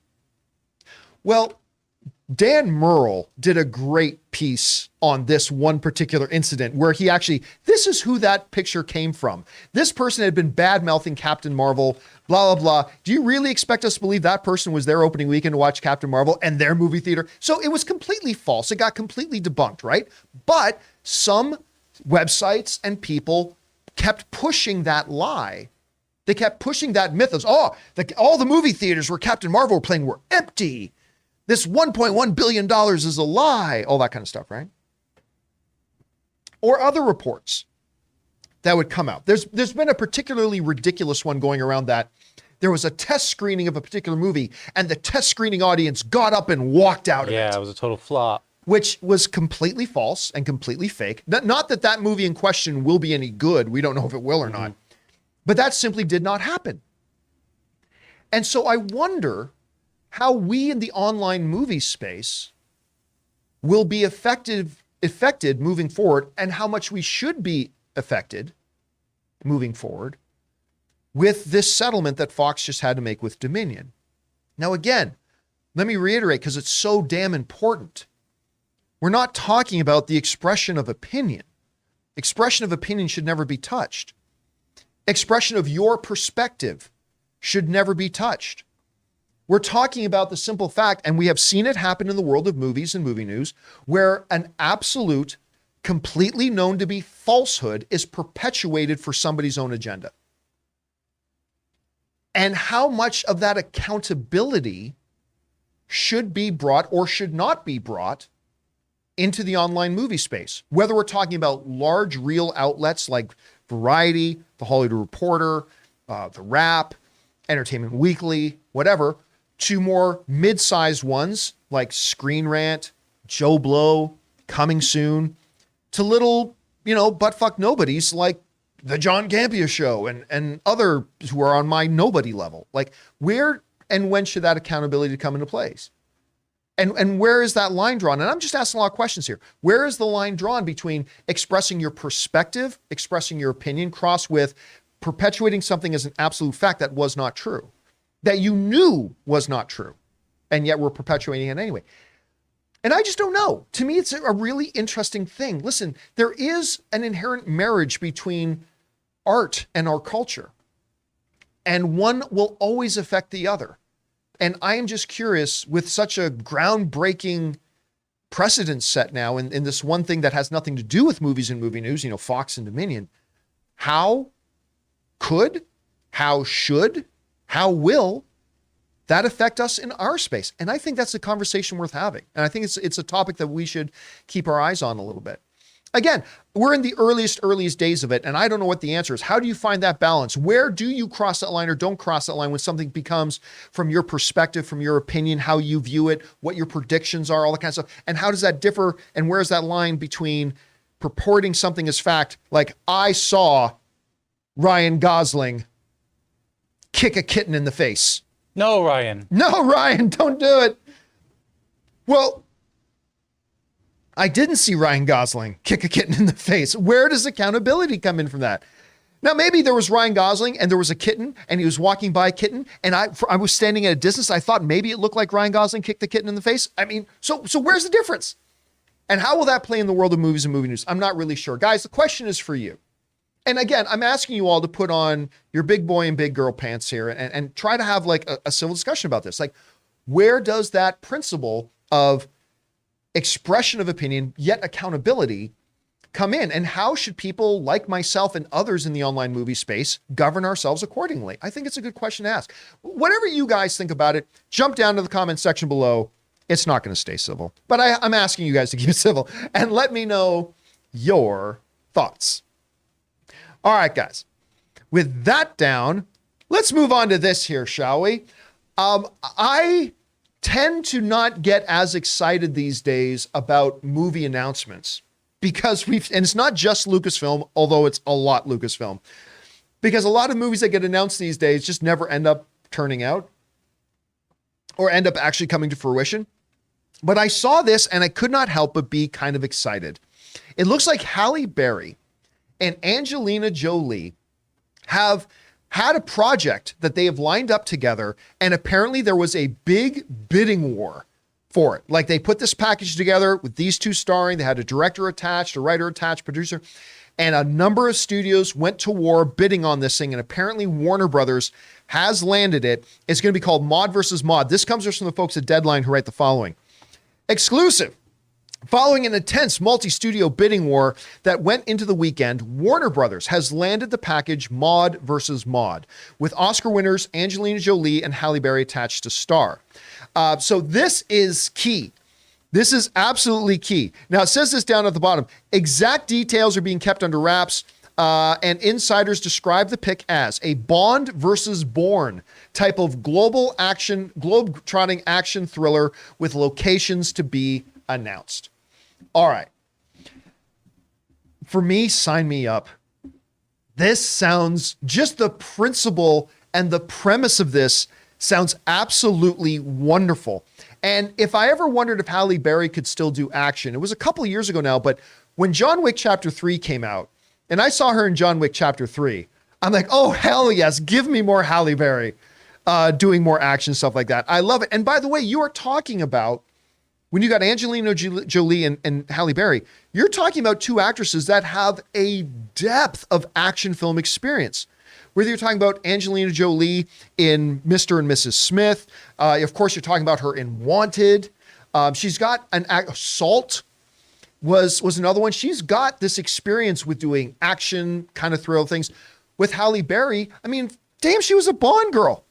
Well, Dan Murrell did a great piece on this one particular incident where this is who that picture came from. This person had been bad-mouthing Captain Marvel, blah, blah, blah. Do you really expect us to believe that person was there opening weekend to watch Captain Marvel and their movie theater? So it was completely false. It got completely debunked, right? But some websites and people kept pushing that lie. They kept pushing that myth of, all the movie theaters where Captain Marvel were playing were empty. This $1.1 billion is a lie, all that kind of stuff, right? Or other reports that would come out. There's been a particularly ridiculous one going around that there was a test screening of a particular movie and the test screening audience got up and walked out of it. Yeah, it was a total flop. Which was completely false and completely fake. Not that movie in question will be any good. We don't know if it will or not. But that simply did not happen. And so I wonder how we in the online movie space will be affected moving forward, and how much we should be affected moving forward with this settlement that Fox just had to make with Dominion. Now, again, let me reiterate, because it's so damn important. We're not talking about the expression of opinion. Expression of opinion should never be touched. Expression of your perspective should never be touched. We're talking about the simple fact, and we have seen it happen in the world of movies and movie news, where an absolute, completely known to be falsehood is perpetuated for somebody's own agenda. And how much of that accountability should be brought or should not be brought into the online movie space, whether we're talking about large real outlets like Variety, The Hollywood Reporter, The Wrap, Entertainment Weekly, whatever, to more mid-sized ones like Screen Rant, Joe Blow, Coming Soon, to little, buttfuck nobodies like the John Campea Show and other who are on my nobody level. Like, where and when should that accountability come into place? And where is that line drawn? And I'm just asking a lot of questions here. Where is the line drawn between expressing your perspective, expressing your opinion, cross with perpetuating something as an absolute fact that was not true, that you knew was not true, and yet we're perpetuating it anyway? And I just don't know. To me, it's a really interesting thing. Listen, there is an inherent marriage between art and our culture, and one will always affect the other. And I am just curious, with such a groundbreaking precedent set now in this one thing that has nothing to do with movies and movie news, Fox and Dominion, how could, how should, how will that affect us in our space? And I think that's a conversation worth having. And I think it's a topic that we should keep our eyes on a little bit. Again, we're in the earliest days of it, and I don't know what the answer is. How do you find that balance? Where do you cross that line or don't cross that line when something becomes, from your perspective, from your opinion, how you view it, what your predictions are, all that kind of stuff? And how does that differ? And where's that line between purporting something as fact, like I saw Ryan Gosling kick a kitten in the face? No, Ryan. No, Ryan, don't do it. Well, I didn't see Ryan Gosling kick a kitten in the face. Where does accountability come in from that? Now, maybe there was Ryan Gosling and there was a kitten and he was walking by a kitten and I was standing at a distance. I thought maybe it looked like Ryan Gosling kicked the kitten in the face. I mean, so where's the difference? And how will that play in the world of movies and movie news? I'm not really sure. Guys, the question is for you. And again, I'm asking you all to put on your big boy and big girl pants here and try to have like a civil discussion about this. Like, where does that principle of expression of opinion, yet accountability, come in? And how should people like myself and others in the online movie space govern ourselves accordingly? I think it's a good question to ask. Whatever you guys think about it, jump down to the comment section below. It's not going to stay civil, but I'm asking you guys to keep it civil and let me know your thoughts. All right, guys, with that down, let's move on to this here, shall we? I tend to not get as excited these days about movie announcements because and it's not just Lucasfilm, although it's a lot Lucasfilm, because a lot of movies that get announced these days just never end up turning out or end up actually coming to fruition. But I saw this and I could not help but be kind of excited. It looks like Halle Berry and Angelina Jolie have had a project that they have lined up together, and apparently there was a big bidding war for it. Like, they put this package together with these two starring, they had a director attached, a writer attached, producer, and a number of studios went to war bidding on this thing, and apparently Warner Brothers has landed it. It's going to be called Maude versus Maude. This comes from the folks at Deadline who write the following. Exclusive. Following an intense multi-studio bidding war that went into the weekend, Warner Brothers has landed the package Maude versus Maude, with Oscar winners Angelina Jolie and Halle Berry attached to star. So this is key. This is absolutely key. Now, it says this down at the bottom. Exact details are being kept under wraps, and insiders describe the pick as a Bond versus Bourne type of globe-trotting action thriller with locations to be announced. All right. For me, sign me up. This sounds, just the principle and the premise of this sounds absolutely wonderful. And if I ever wondered if Halle Berry could still do action, it was a couple of years ago now, but when John Wick Chapter 3 came out, and I saw her in John Wick Chapter 3, I'm like, oh, hell yes, give me more Halle Berry doing more action, stuff like that. I love it. And by the way, you are talking about, when you got Angelina Jolie and Halle Berry, you're talking about two actresses that have a depth of action film experience. Whether you're talking about Angelina Jolie in Mr. and Mrs. Smith, of course, you're talking about her in Wanted. She's got Salt was another one. She's got this experience with doing action kind of thrill things. With Halle Berry, I mean, damn, she was a Bond girl.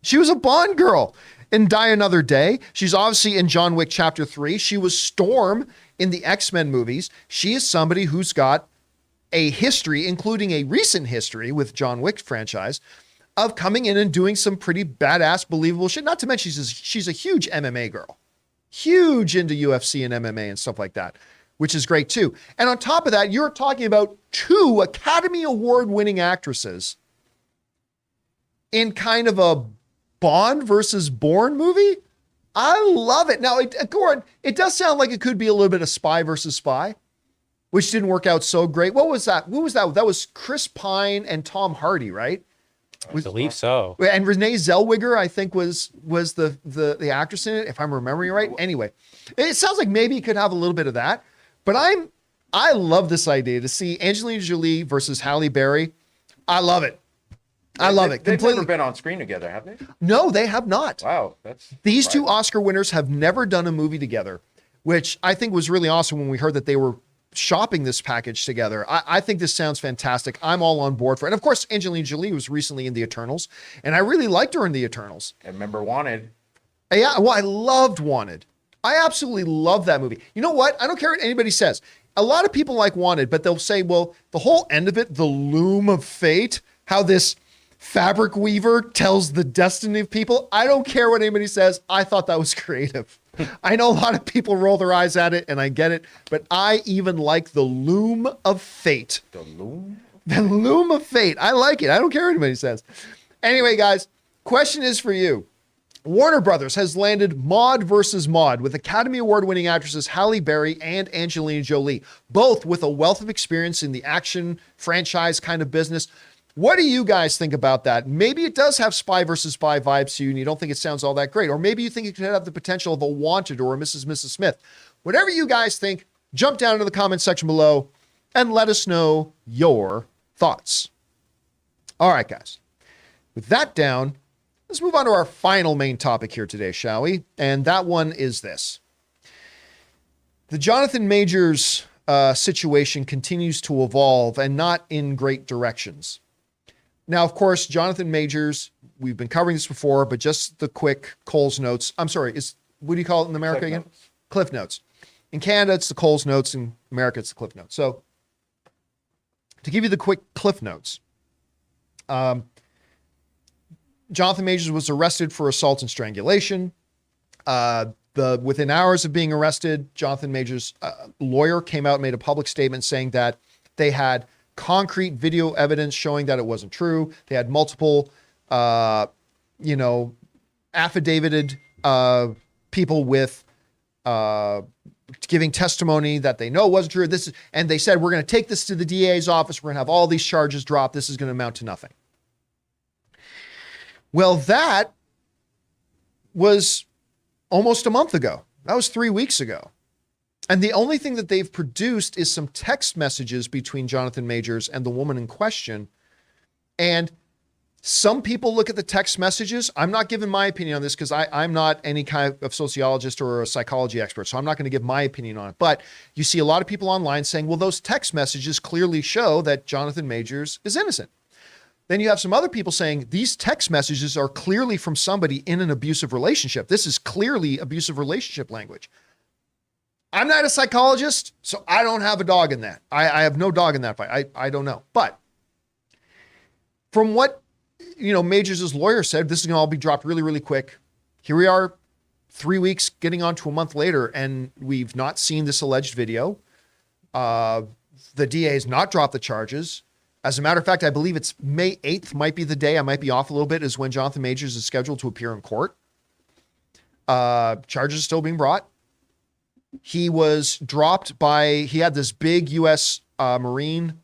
She was a Bond girl in Die Another Day. She's obviously in John Wick Chapter 3. She was Storm in the X-Men movies. She is somebody who's got a history, including a recent history with John Wick franchise, of coming in and doing some pretty badass, believable shit. Not to mention she's a huge MMA girl. Huge into UFC and MMA and stuff like that, which is great too. And on top of that, you're talking about two Academy Award winning actresses in kind of a Bond versus Bourne movie. I love it. Now, Gordon, it does sound like it could be a little bit of Spy versus Spy, which didn't work out so great. What was that? Who was that? That was Chris Pine and Tom Hardy, right? I believe so. And Renee Zellweger, I think, was the actress in it, if I'm remembering right. Anyway, it sounds like maybe you could have a little bit of that. But I love this idea to see Angelina Jolie versus Halle Berry. I love it. I love it. They've never been on screen together, have they? No, they have not. Wow. These two Oscar winners have never done a movie together, which I think was really awesome when we heard that they were shopping this package together. I think this sounds fantastic. I'm all on board for it. And of course, Angelina Jolie was recently in the Eternals, and I really liked her in the Eternals. I remember Wanted. Yeah, well, I loved Wanted. I absolutely love that movie. You know what? I don't care what anybody says. A lot of people like Wanted, but they'll say, well, the whole end of it, the loom of fate, how this fabric weaver tells the destiny of people. I don't care what anybody says. I thought that was creative. I know a lot of people roll their eyes at it, and I get it, but I even like the loom of fate. The loom? The loom of fate. I like it. I don't care what anybody says. Anyway, guys, question is for you. Warner Brothers has landed Maude versus Maude with Academy Award-winning actresses Halle Berry and Angelina Jolie, both with a wealth of experience in the action franchise kind of business. What do you guys think about that? Maybe it does have spy versus spy vibes to you and you don't think it sounds all that great. Or maybe you think it could have the potential of a Wanted or a Mrs. Smith. Whatever you guys think, jump down into the comment section below and let us know your thoughts. All right, guys. With that down, let's move on to our final main topic here today, shall we? And that one is this. The Jonathan Majors situation continues to evolve and not in great directions. Now, of course, Jonathan Majors, we've been covering this before, but just the quick Coles Notes. I'm sorry, what do you call it in America Cliff again? Notes. Cliff Notes. In Canada, it's the Coles Notes. In America, it's the Cliff Notes. So to give you the quick Cliff Notes, Jonathan Majors was arrested for assault and strangulation. Within hours of being arrested, Jonathan Majors' lawyer came out and made a public statement saying that they had concrete video evidence showing that it wasn't true. They had multiple, affidavitted people with giving testimony that they know wasn't true. And they said, we're going to take this to the DA's office. We're going to have all these charges dropped. This is going to amount to nothing. Well, that was almost a month ago. That was 3 weeks ago. And the only thing that they've produced is some text messages between Jonathan Majors and the woman in question. And some people look at the text messages. I'm not giving my opinion on this because I'm not any kind of sociologist or a psychology expert, so I'm not going to give my opinion on it. But you see a lot of people online saying, well, those text messages clearly show that Jonathan Majors is innocent. Then you have some other people saying these text messages are clearly from somebody in an abusive relationship. This is clearly abusive relationship language. I'm not a psychologist, so I don't have a dog in that. I have no dog in that fight. I don't know. But from what, Majors' lawyer said, this is going to all be dropped really, really quick. Here we are 3 weeks getting on to a month later, and we've not seen this alleged video. The DA has not dropped the charges. As a matter of fact, I believe it's May 8th might be the day. I might be off a little bit, is when Jonathan Majors is scheduled to appear in court. Charges are still being brought. He was dropped he had this big U.S. Marine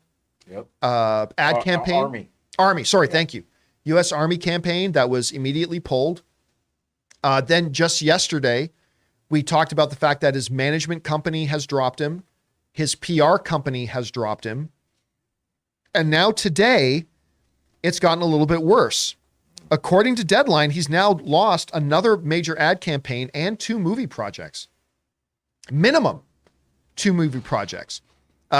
ad campaign. Army. Sorry, thank you. U.S. Army campaign that was immediately pulled. Then just yesterday, we talked about the fact that his management company has dropped him. His PR company has dropped him. And now today, it's gotten a little bit worse. According to Deadline, he's now lost another major ad campaign and 2 movie projects. Minimum 2 movie projects.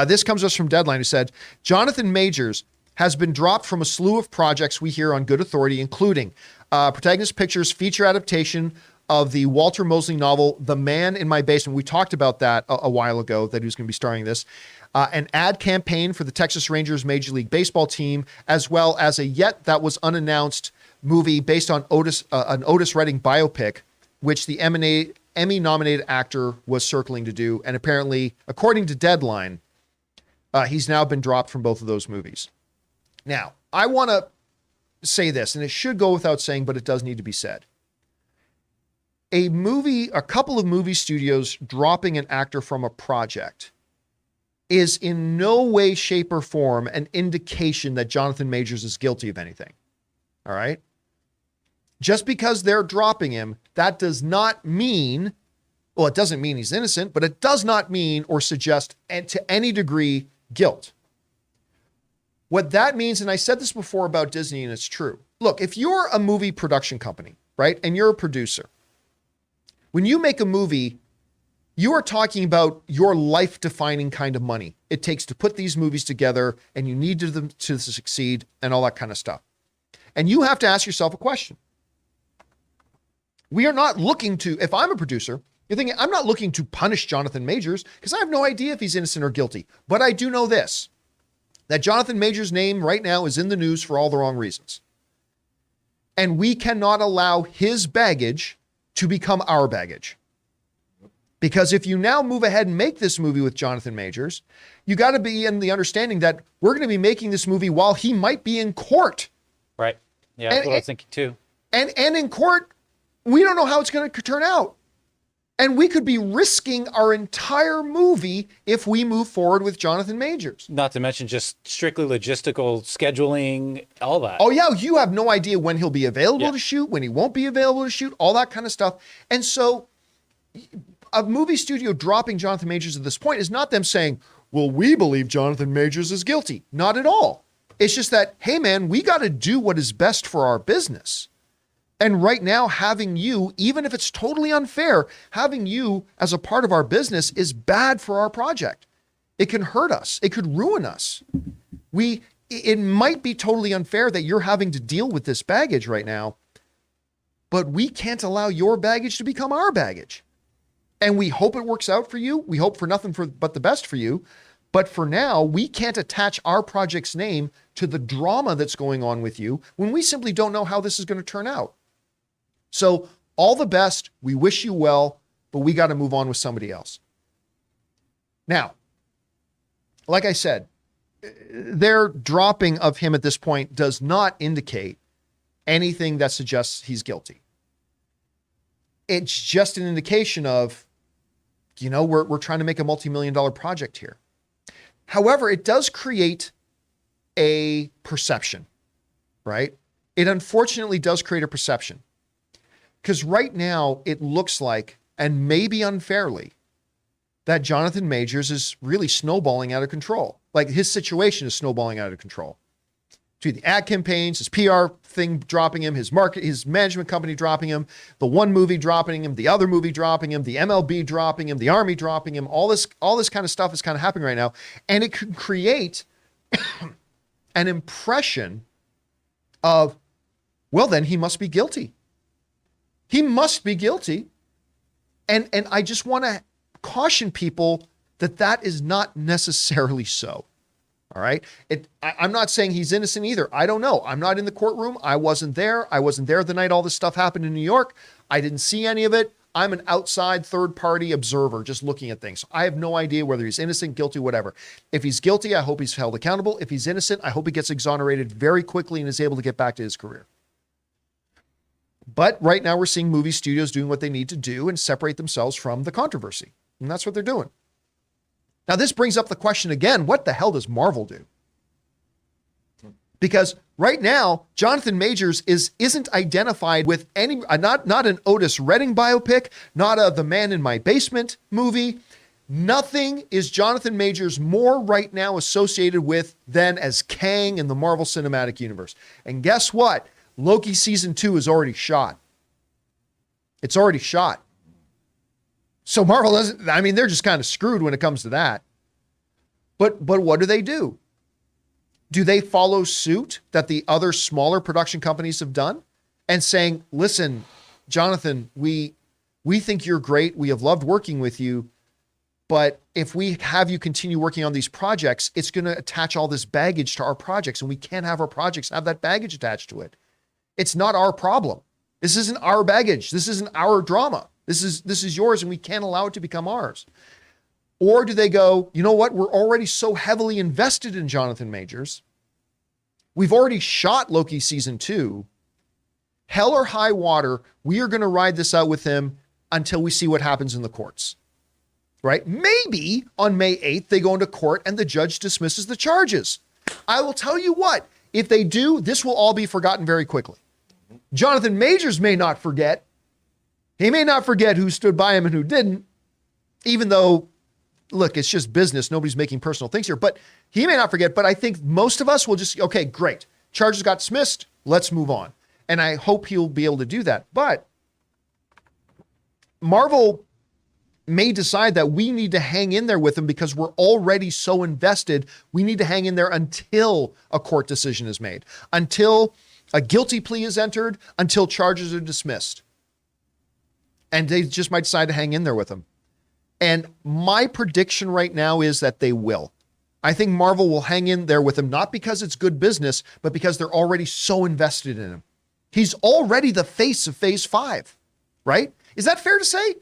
This comes to us from Deadline, who said, Jonathan Majors has been dropped from a slew of projects we hear on good authority, including Protagonist Pictures' feature adaptation of the Walter Mosley novel, The Man in My Basement. We talked about that a while ago, that he was going to be starring in this. An ad campaign for the Texas Rangers Major League Baseball team, as well as a yet that was unannounced movie based on an Otis Redding biopic, which the Emmy-nominated actor was circling to do. And apparently, according to Deadline, he's now been dropped from both of those movies. Now, I want to say this, and it should go without saying, but it does need to be said. A couple of movie studios dropping an actor from a project is in no way, shape, or form an indication that Jonathan Majors is guilty of anything. All right? Just because they're dropping him, that does not mean, well, it doesn't mean he's innocent, but it does not mean or suggest to any degree guilt. What that means, and I said this before about Disney, and it's true. Look, if you're a movie production company, right, and you're a producer, when you make a movie, You are talking about your life-defining kind of money it takes to put these movies together, and you need them to succeed and all that kind of stuff. And you have to ask yourself a question. We are not looking to, if I'm a producer, you're thinking, I'm not looking to punish Jonathan Majors because I have no idea if he's innocent or guilty. But I do know this, that Jonathan Majors' name right now is in the news for all the wrong reasons. And we cannot allow his baggage to become our baggage. Because if you now move ahead and make this movie with Jonathan Majors, you got to be in the understanding that we're going to be making this movie while he might be in court. Right. Yeah, that's what I was thinking too. And in court, we don't know how it's going to turn out. And we could be risking our entire movie if we move forward with Jonathan Majors. Not to mention just strictly logistical scheduling, all that. Oh yeah, you have no idea when he'll be available to shoot, when he won't be available to shoot, all that kind of stuff. And so a movie studio dropping Jonathan Majors at this point is not them saying, well, we believe Jonathan Majors is guilty. Not at all. It's just that, hey man, we got to do what is best for our business. And right now, having you, even if it's totally unfair, having you as a part of our business is bad for our project. It can hurt us. It could ruin us. It might be totally unfair that you're having to deal with this baggage right now, but we can't allow your baggage to become our baggage. And we hope it works out for you. We hope for nothing but the best for you. But for now, we can't attach our project's name to the drama that's going on with you when we simply don't know how this is going to turn out. So all the best. We wish you well, but we got to move on with somebody else. Now, like I said, their dropping of him at this point does not indicate anything that suggests he's guilty. It's just an indication of, we're trying to make a multi-million-dollar project here. However, it does create a perception, right? It unfortunately does create a perception. Because right now, it looks like, and maybe unfairly, that Jonathan Majors is really snowballing out of control. Like his situation is snowballing out of control. Between the ad campaigns, his PR thing dropping him, his management company dropping him, the one movie dropping him, the other movie dropping him, the MLB dropping him, the Army dropping him, all this kind of stuff is kind of happening right now. And it could create an impression of, well, then he must be guilty. He must be guilty. And I just want to caution people that is not necessarily so. All right. I'm not saying he's innocent either. I don't know. I'm not in the courtroom. I wasn't there. I wasn't there the night all this stuff happened in New York. I didn't see any of it. I'm an outside third-party observer just looking at things. I have no idea whether he's innocent, guilty, whatever. If he's guilty, I hope he's held accountable. If he's innocent, I hope he gets exonerated very quickly and is able to get back to his career. But right now we're seeing movie studios doing what they need to do and separate themselves from the controversy. And that's what they're doing. Now, this brings up the question again, what the hell does Marvel do? Because right now, Jonathan Majors isn't identified with any, not an Otis Redding biopic, not a The Man in My Basement movie. Nothing is Jonathan Majors more right now associated with than as Kang in the Marvel Cinematic Universe. And guess what? Loki season 2 is already shot. It's already shot. So Marvel they're just kind of screwed when it comes to that. But what do? Do they follow suit that the other smaller production companies have done and saying, listen, Jonathan, we think you're great. We have loved working with you. But if we have you continue working on these projects, it's going to attach all this baggage to our projects, and we can't have our projects have that baggage attached to it. It's not our problem. This isn't our baggage. This isn't our drama. This is yours, and we can't allow it to become ours. Or do they go, you know what? We're already so heavily invested in Jonathan Majors. We've already shot Loki season 2. Hell or high water, we are going to ride this out with him until we see what happens in the courts. Right? Maybe on May 8th, they go into court and the judge dismisses the charges. I will tell you what, if they do, this will all be forgotten very quickly. Jonathan Majors may not forget. He may not forget who stood by him and who didn't, even though, look, it's just business. Nobody's making personal things here, but he may not forget. But I think most of us will just, okay, great. Charges got dismissed. Let's move on. And I hope he'll be able to do that. But Marvel, may decide that we need to hang in there with him because we're already so invested. We need to hang in there until a court decision is made, until a guilty plea is entered, until charges are dismissed. And they just might decide to hang in there with him. And my prediction right now is that they will. I think Marvel will hang in there with him, not because it's good business, but because they're already so invested in him. He's already the face of Phase 5, right? Is that fair to say?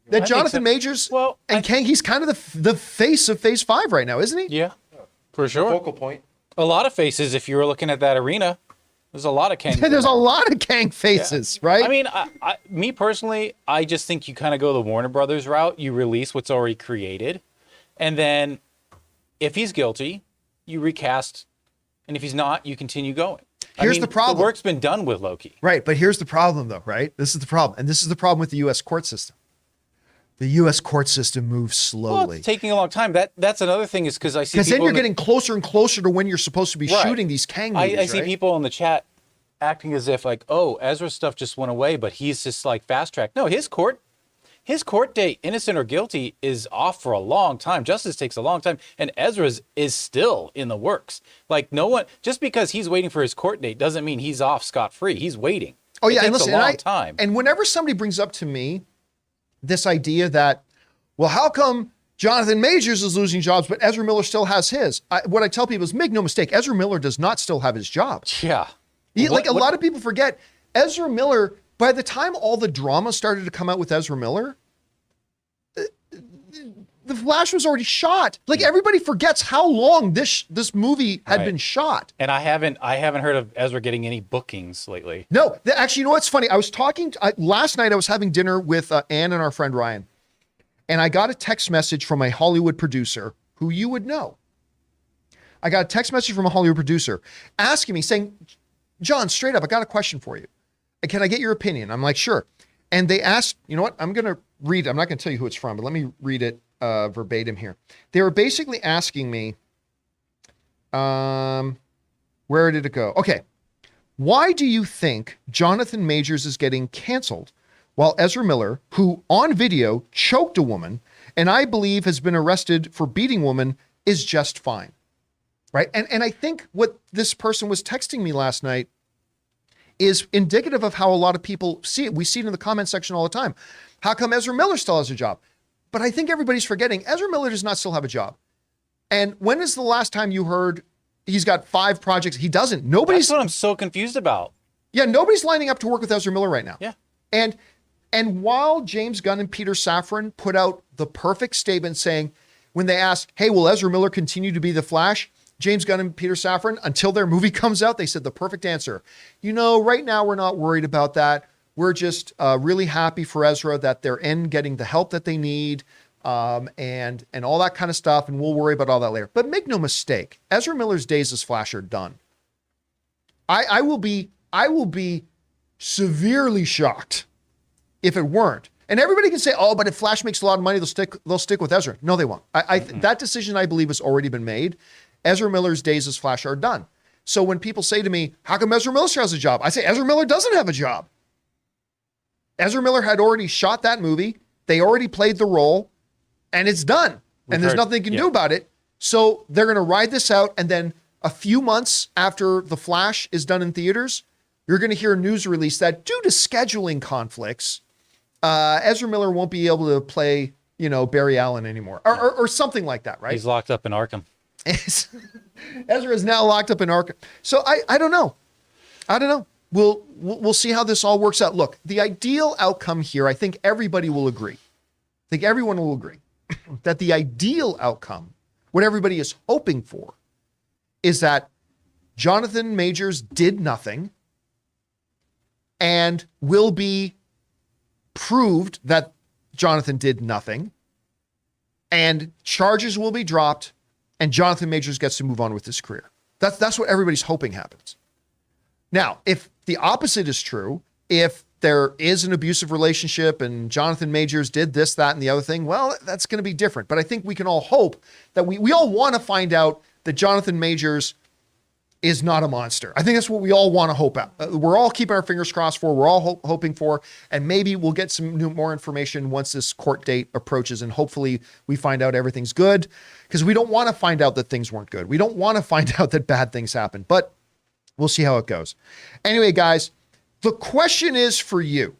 That Jonathan Majors and Kang, he's kind of the face of Phase 5 right now, isn't he? Yeah, for sure. Focal point. A lot of faces, if you were looking at that arena. There's a lot of Kang. There's a lot of Kang faces, right? I mean, me personally, I just think you kind of go the Warner Brothers route. You release what's already created. And then if he's guilty, you recast. And if he's not, you continue going. Here's the problem. The work's been done with Loki. Right, but here's the problem, though, right? This is the problem. And this is the problem with the U.S. court system. The U.S. court system moves slowly. Well, it's taking a long time. That's another thing is because I see people... Because then you're getting closer and closer to when you're supposed to be shooting these Kang movies, I see people in the chat acting as if like, oh, Ezra's stuff just went away, but he's just like fast-tracked. No, his court date, innocent or guilty, is off for a long time. Justice takes a long time, and Ezra's is still in the works. Like no one, just because he's waiting for his court date doesn't mean he's off scot-free. He's waiting. Oh yeah, it takes and listen, a long time. And whenever somebody brings up to me this idea that, well, how come Jonathan Majors is losing jobs, but Ezra Miller still has his? What I tell people is, make no mistake, Ezra Miller does not still have his job. Yeah. A lot of people forget, Ezra Miller, by the time all the drama started to come out with Ezra Miller, The Flash was already shot. Like everybody forgets how long this movie had been shot. And I haven't heard of Ezra getting any bookings lately. No, actually, you know what's funny? I was talking last night. I was having dinner with Ann and our friend Ryan, and I got a text message from a Hollywood producer who you would know. I got a text message from a Hollywood producer asking me, saying, "John, straight up, I got a question for you. Can I get your opinion?" I'm like, "Sure." And they asked, you know what? I'm going to read it. I'm not going to tell you who it's from, but let me read it verbatim here. They were basically asking me, where did it go? Okay. Why do you think Jonathan Majors is getting canceled while Ezra Miller, who on video choked a woman and I believe has been arrested for beating a woman, is just fine? Right? And I think what this person was texting me last night is indicative of how a lot of people see it. We see it in the comment section all the time. How come Ezra Miller still has a job? But I think everybody's forgetting Ezra Miller does not still have a job. And when is the last time you heard he's got 5 projects? He doesn't. Nobody's. That's what I'm so confused about. Yeah, nobody's lining up to work with Ezra Miller right now. Yeah. And while James Gunn and Peter Safran put out the perfect statement saying, when they asked, hey, will Ezra Miller continue to be the Flash? James Gunn and Peter Safran, until their movie comes out, they said the perfect answer. You know, right now we're not worried about that. We're just really happy for Ezra that they're getting the help that they need, and all that kind of stuff, and we'll worry about all that later. But make no mistake, Ezra Miller's days as Flash are done. I will be severely shocked if it weren't. And everybody can say, oh, but if Flash makes a lot of money, they'll stick with Ezra. No, they won't. That decision, I believe, has already been made. Ezra Miller's days as Flash are done. So when people say to me, how come Ezra Miller has a job? I say, Ezra Miller doesn't have a job. Ezra Miller had already shot that movie. They already played the role, and it's done. And there's nothing they can do about it. So they're going to ride this out. And then a few months after The Flash is done in theaters, you're going to hear a news release that due to scheduling conflicts, Ezra Miller won't be able to play, Barry Allen anymore or something like that, right? He's locked up in Arkham. Ezra is now locked up in Arkham. So I don't know. We'll see how this all works out. Look, the ideal outcome here, I think everybody will agree. I think everyone will agree that the ideal outcome, what everybody is hoping for, is that Jonathan Majors did nothing and will be proved that Jonathan did nothing, and charges will be dropped, and Jonathan Majors gets to move on with his career. That's what everybody's hoping happens. Now, if the opposite is true, if there is an abusive relationship and Jonathan Majors did this, that, and the other thing, well, that's going to be different. But I think we can all hope that we all want to find out that Jonathan Majors is not a monster. I think that's what we all want to hope out. We're all keeping our fingers crossed for, we're all hoping for, and maybe we'll get some more information once this court date approaches, and hopefully we find out everything's good, because we don't want to find out that things weren't good. We don't want to find out that bad things happen, but we'll see how it goes. Anyway, guys, the question is for you.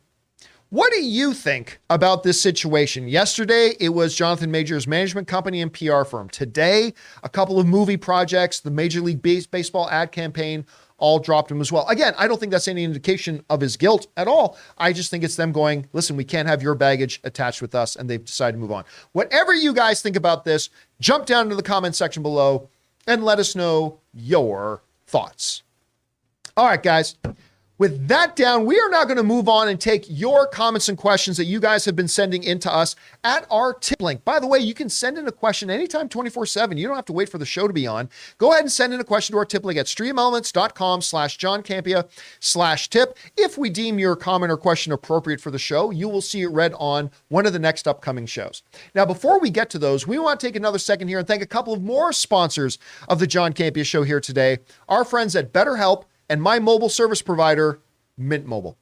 What do you think about this situation? Yesterday, it was Jonathan Majors' management company and PR firm. Today, a couple of movie projects, the Major League Baseball ad campaign, all dropped him as well. Again, I don't think that's any indication of his guilt at all. I just think it's them going, listen, we can't have your baggage attached with us, and they've decided to move on. Whatever you guys think about this, jump down to the comment section below and let us know your thoughts. All right, guys. With that down, we are now going to move on and take your comments and questions that you guys have been sending in to us at our tip link. By the way, you can send in a question anytime 24/7. You don't have to wait for the show to be on. Go ahead and send in a question to our tip link at streamelements.com/JohnCampea/tip. If we deem your comment or question appropriate for the show, you will see it read on one of the next upcoming shows. Now, before we get to those, we want to take another second here and thank a couple of more sponsors of the John Campea Show here today. Our friends at BetterHelp and my mobile service provider, Mint Mobile.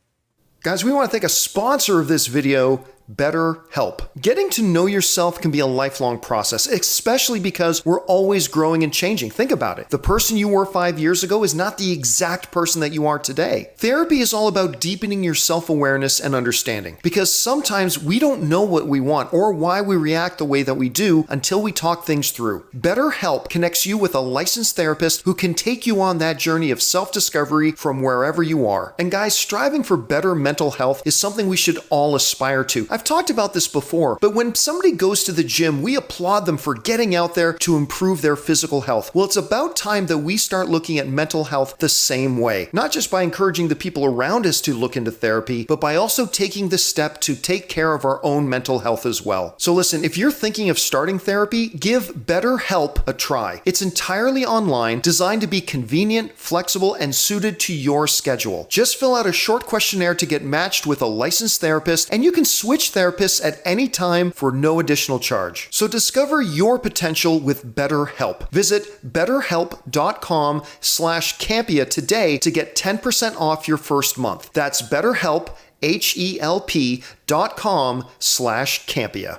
Guys, we want to thank a sponsor of this video, BetterHelp. Getting to know yourself can be a lifelong process, especially because we're always growing and changing. Think about it. The person you were 5 years ago is not the exact person that you are today. Therapy is all about deepening your self-awareness and understanding, because sometimes we don't know what we want or why we react the way that we do until we talk things through. BetterHelp connects you with a licensed therapist who can take you on that journey of self-discovery from wherever you are. And guys, striving for better mental health is something we should all aspire to. I've talked about this before, but when somebody goes to the gym, we applaud them for getting out there to improve their physical health. Well, it's about time that we start looking at mental health the same way, not just by encouraging the people around us to look into therapy, but by also taking the step to take care of our own mental health as well. So listen, if you're thinking of starting therapy, give BetterHelp a try. It's entirely online, designed to be convenient, flexible, and suited to your schedule. Just fill out a short questionnaire to get matched with a licensed therapist, and you can switch therapists at any time for no additional charge. So discover your potential with BetterHelp. Visit betterhelp.com/Campea today to get 10% off your first month. That's BetterHelp, HELP.com/Campea.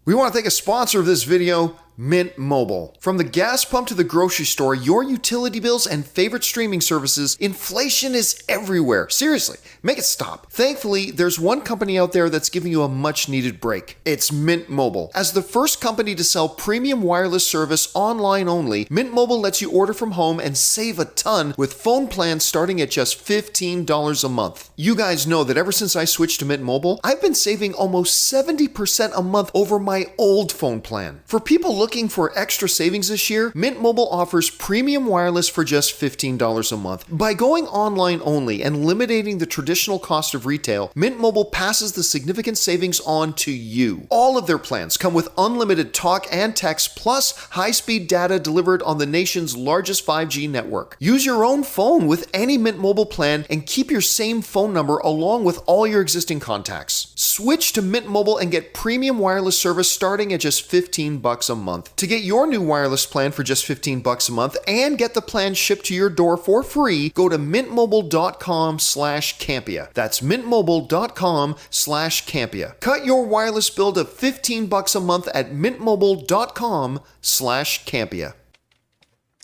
We want to thank a sponsor of this video, Mint Mobile. From the gas pump to the grocery store, your utility bills and favorite streaming services, inflation is everywhere. Seriously, make it stop. Thankfully, there's one company out there that's giving you a much needed break. It's Mint Mobile. As the first company to sell premium wireless service online only, Mint Mobile lets you order from home and save a ton with phone plans starting at just $15 a month. You guys know that ever since I switched to Mint Mobile, I've been saving almost 70% a month over my old phone plan. For people looking for extra savings this year, Mint Mobile offers premium wireless for just $15 a month. By going online only and eliminating the traditional cost of retail, Mint Mobile passes the significant savings on to you. All of their plans come with unlimited talk and text plus high-speed data delivered on the nation's largest 5G network. Use your own phone with any Mint Mobile plan and keep your same phone number along with all your existing contacts. Switch to Mint Mobile and get premium wireless service starting at just $15 a month. To get your new wireless plan for just $15 a month and get the plan shipped to your door for free, go to mintmobile.com/Campea. That's mintmobile.com/Campea. Cut your wireless bill to $15 a month at mintmobile.com/Campea.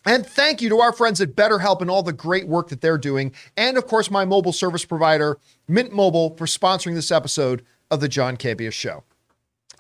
And thank you to our friends at BetterHelp and all the great work that they're doing. And of course, my mobile service provider, Mint Mobile, for sponsoring this episode of the John Campea Show.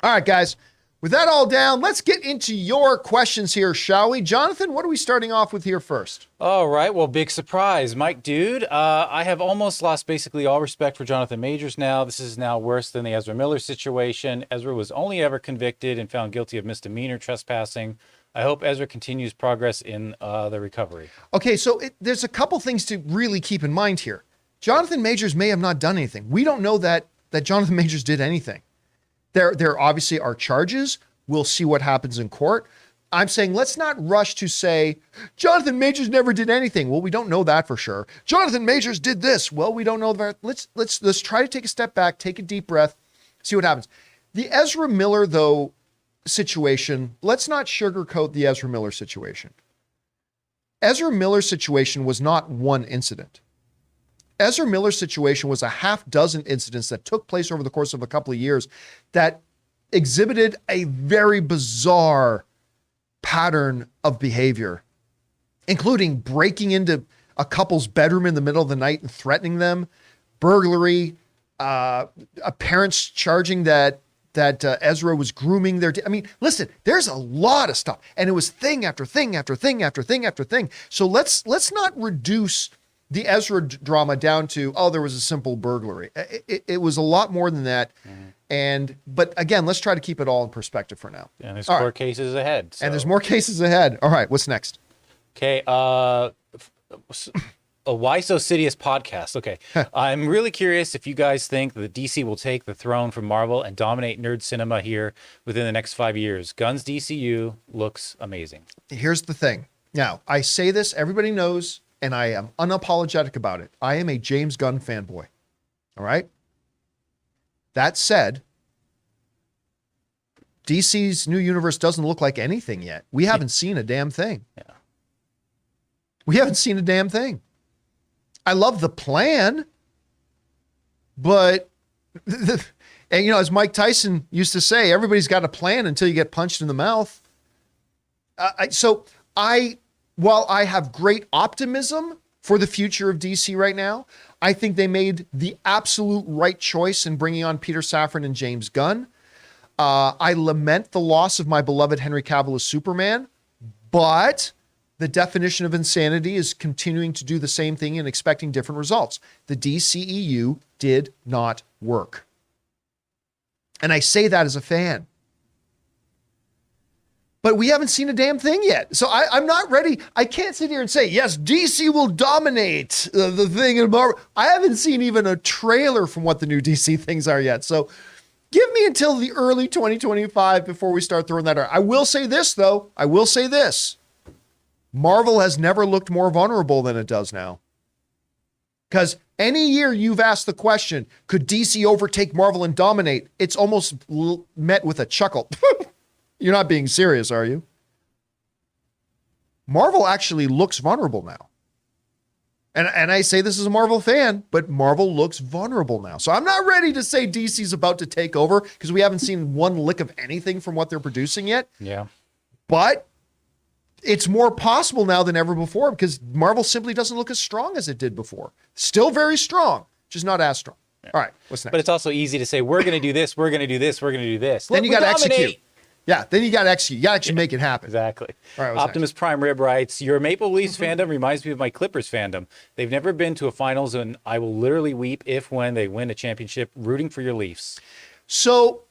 All right, guys. With that all down, let's get into your questions here, shall we? Jonathan, what are we starting off with here first? All right. Well, big surprise. Mike, dude, I have almost lost basically all respect for Jonathan Majors now. This is now worse than the Ezra Miller situation. Ezra was only ever convicted and found guilty of misdemeanor trespassing. I hope Ezra continues progress in the recovery. Okay, so there's a couple things to really keep in mind here. Jonathan Majors may have not done anything. We don't know that Jonathan Majors did anything. There obviously are charges. We'll see what happens in court. I'm saying let's not rush to say Jonathan Majors never did anything. Well, we don't know that for sure. Jonathan Majors did this. Well, we don't know that. Let's try to take a step back, take a deep breath, see what happens. The Ezra Miller though situation, let's not sugarcoat the Ezra Miller situation. Ezra Miller's situation was not one incident. Ezra Miller's situation was a half dozen incidents that took place over the course of a couple of years that exhibited a very bizarre pattern of behavior, including breaking into a couple's bedroom in the middle of the night and threatening them, burglary, parents charging that Ezra was grooming their... I mean, listen, there's a lot of stuff. And it was thing after thing after thing after thing after thing. So let's not reduce the Ezra drama down to, oh, there was a simple burglary. It was a lot more than that. Mm-hmm. But again, let's try to keep it all in perspective for now. And there's more cases ahead. So. And there's more cases ahead. All right, what's next? Okay, a Why So Sidious podcast. Okay, I'm really curious if you guys think that DC will take the throne from Marvel and dominate nerd cinema here within the next 5 years. Gunn's DCU looks amazing. Here's the thing. Now, I say this, everybody knows, and I am unapologetic about it. I am a James Gunn fanboy. All right? That said, DC's new universe doesn't look like anything yet. We haven't seen a damn thing. Yeah. We haven't seen a damn thing. I love the plan, but, and you know, as Mike Tyson used to say, everybody's got a plan until you get punched in the mouth. While I have great optimism for the future of DC right now, I think they made the absolute right choice in bringing on Peter Safran and James Gunn. I lament the loss of my beloved Henry Cavill as Superman, but the definition of insanity is continuing to do the same thing and expecting different results. The DCEU did not work. And I say that as a fan. But we haven't seen a damn thing yet. So I'm not ready. I can't sit here and say, yes, DC will dominate the thing in Marvel. I haven't seen even a trailer from what the new DC things are yet. So give me until the early 2025 before we start throwing that out. I will say this, though. I will say this. Marvel has never looked more vulnerable than it does now. Because any year you've asked the question, could DC overtake Marvel and dominate? It's almost met with a chuckle. You're not being serious, are you? Marvel actually looks vulnerable now. And I say this as a Marvel fan, but Marvel looks vulnerable now. So I'm not ready to say DC's about to take over because we haven't seen one lick of anything from what they're producing yet. Yeah. But it's more possible now than ever before because Marvel simply doesn't look as strong as it did before. Still very strong, just not as strong. Yeah. All right, what's next? But it's also easy to say, we're going to do this, we're going to do this, we're going to do this. Then you got to execute. Yeah, then you got to execute. You got to actually make it happen. Exactly. All right, Optimus Prime Rib writes, your Maple Leafs fandom reminds me of my Clippers fandom. They've never been to a finals, and I will literally weep when they win a championship, rooting for your Leafs. So,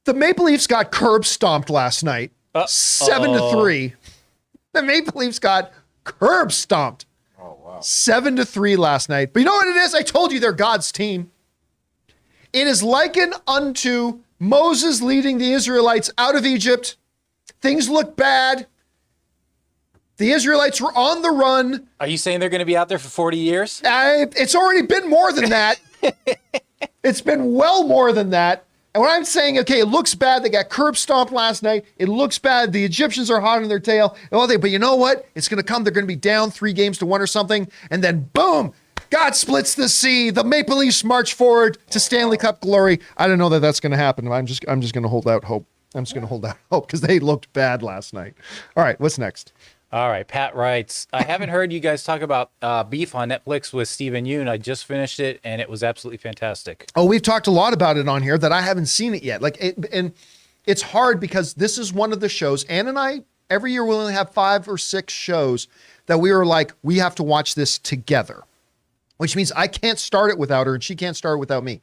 the Maple Leafs got curb stomped last night, 7-3. The Maple Leafs got curb stomped. Oh, wow. 7-3 last night. But you know what it is? I told you they're God's team. It is likened unto Moses leading the Israelites out of Egypt. Things look bad. The Israelites were on the run. Are you saying they're going to be out there for 40 years? It's already been more than that. It's been well more than that. And when I'm saying, okay, it looks bad. They got curb stomped last night. It looks bad. The Egyptians are hot on their tail. But you know what? It's going to come. They're going to be down 3-1 or something. And then boom, God splits the sea. The Maple Leafs march forward to Stanley Cup glory. I don't know that that's going to happen. I'm just going to hold out hope. I'm just going to hold out hope because they looked bad last night. All right, what's next? All right, Pat writes, I haven't heard you guys talk about Beef on Netflix with Steven Yeun. I just finished it, and it was absolutely fantastic. Oh, we've talked a lot about it on here that I haven't seen it yet. And it's hard because this is one of the shows, Ann and I, every year we only have 5 or 6 shows that we were like, we have to watch this together. Which means I can't start it without her and she can't start it without me.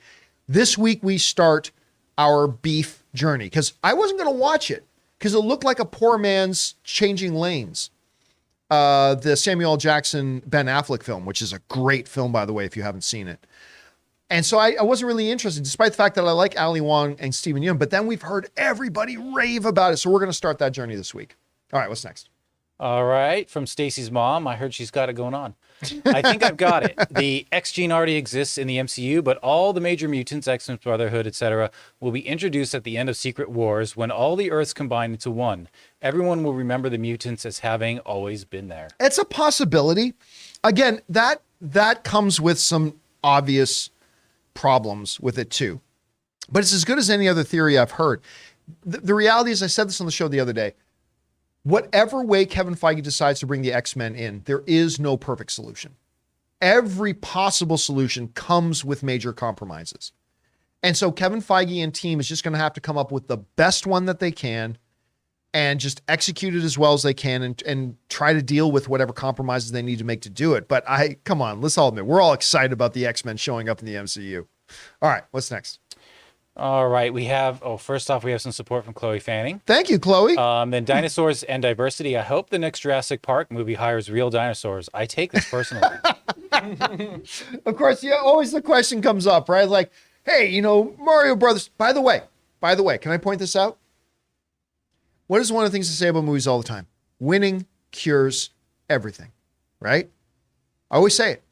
This week we start our Beef journey because I wasn't going to watch it because it looked like a poor man's Changing Lanes. The Samuel L. Jackson, Ben Affleck film, which is a great film, by the way, if you haven't seen it. And so I wasn't really interested, despite the fact that I like Ali Wong and Steven Yeun. But then we've heard everybody rave about it. So we're going to start that journey this week. All right, what's next? All right, from Stacy's mom. I heard she's got it going on. I think I've got it. The X gene already exists in the MCU, but all the major mutants, X-Men, Brotherhood, etc., will be introduced at the end of Secret Wars when all the Earths combine into one. Everyone will remember the mutants as having always been there. It's a possibility. Again, that comes with some obvious problems with it too. But it's as good as any other theory I've heard. The reality is, I said this on the show the other day, whatever way Kevin Feige decides to bring the X-Men in, there is no perfect solution. Every possible solution comes with major compromises. And so Kevin Feige and team is just going to have to come up with the best one that they can and just execute it as well as they can and try to deal with whatever compromises they need to make to do it. But come on, let's all admit, we're all excited about the X-Men showing up in the MCU. All right, what's next? All right, first off, we have some support from Chloe Fanning. Thank you, Chloe. Then dinosaurs and diversity. I hope the next Jurassic Park movie hires real dinosaurs. I take this personally. Of course, yeah, always the question comes up, right? Like, hey, Mario Brothers. By the way, can I point this out? What is one of the things to say about movies all the time? Winning cures everything, right? I always say it.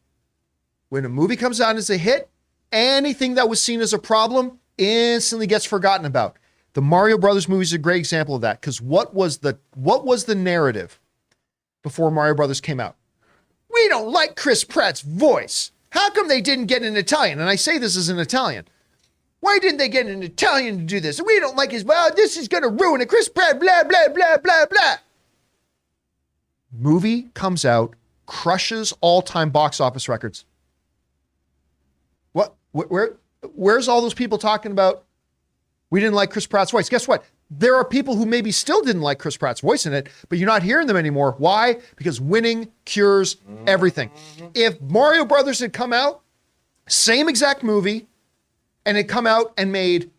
When a movie comes out and is a hit, anything that was seen as a problem instantly gets forgotten about. The Mario Brothers movie is a great example of that, because what was the narrative before Mario Brothers came out? We don't like Chris Pratt's voice. How come they didn't get an Italian? And I say this as an Italian. Why didn't they get an Italian to do this? We don't like this is going to ruin it. Chris Pratt, blah, blah, blah, blah, blah. Movie comes out, crushes all-time box office records. Where's all those people talking about we didn't like Chris Pratt's voice? Guess what? There are people who maybe still didn't like Chris Pratt's voice in it, but you're not hearing them anymore. Why? Because winning cures everything. If Mario Brothers had come out, same exact movie, and it come out and made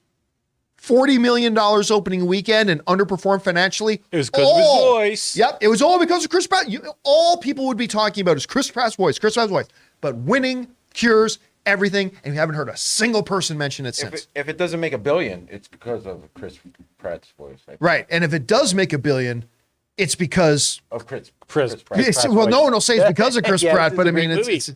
$40 million opening weekend and underperformed financially. It was because of his voice. Yep, it was all because of Chris Pratt. All people would be talking about is Chris Pratt's voice. But winning cures everything, and you haven't heard a single person mention it since. If it doesn't make $1 billion, it's because of Chris Pratt's voice. Right, and if it does make $1 billion, it's because of Chris Pratt. Well, no one will say it's because of Chris Pratt, but I mean, it's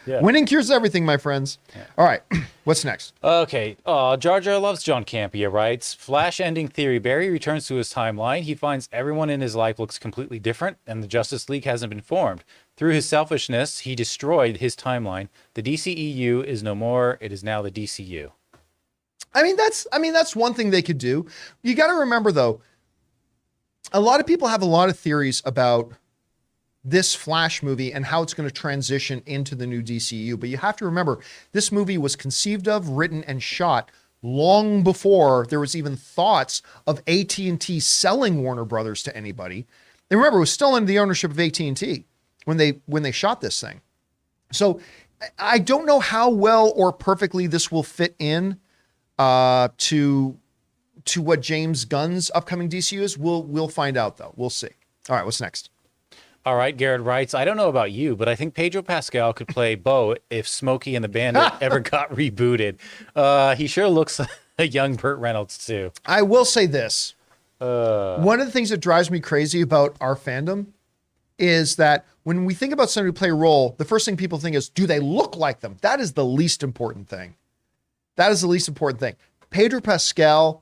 winning cures everything, my friends. Yeah. All right, what's next? Okay, Jar Jar loves John Campea writes, Flash ending theory. Barry returns to his timeline. He finds everyone in his life looks completely different, and the Justice League hasn't been formed. Through his selfishness, he destroyed his timeline. The DCEU is no more. It is now the DCU. I mean, that's one thing they could do. You got to remember, though, a lot of people have a lot of theories about this Flash movie and how it's going to transition into the new DCU. But you have to remember, this movie was conceived of, written, and shot long before there was even thoughts of AT&T selling Warner Brothers to anybody. And remember, it was still under the ownership of AT&T when they shot this thing. So I don't know how well or perfectly this will fit in to what James Gunn's upcoming DCU is. We'll find out, though. We'll see. All right, what's next? All right, Garrett writes, I don't know about you, but I think Pedro Pascal could play Bo if Smokey and the Bandit ever got rebooted. He sure looks like a young Burt Reynolds, too. I will say this. One of the things that drives me crazy about our fandom is that when we think about somebody to play a role, the first thing people think is, do they look like them? That is the least important thing. Pedro Pascal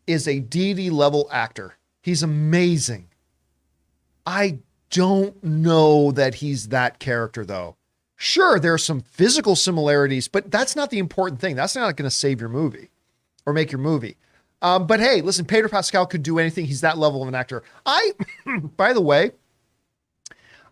is a deity level actor. He's amazing. I don't know that he's that character, though. Sure, there are some physical similarities, but that's not the important thing. That's not going to save your movie or make your movie. But hey, listen, Pedro Pascal could do anything. He's that level of an actor. By the way,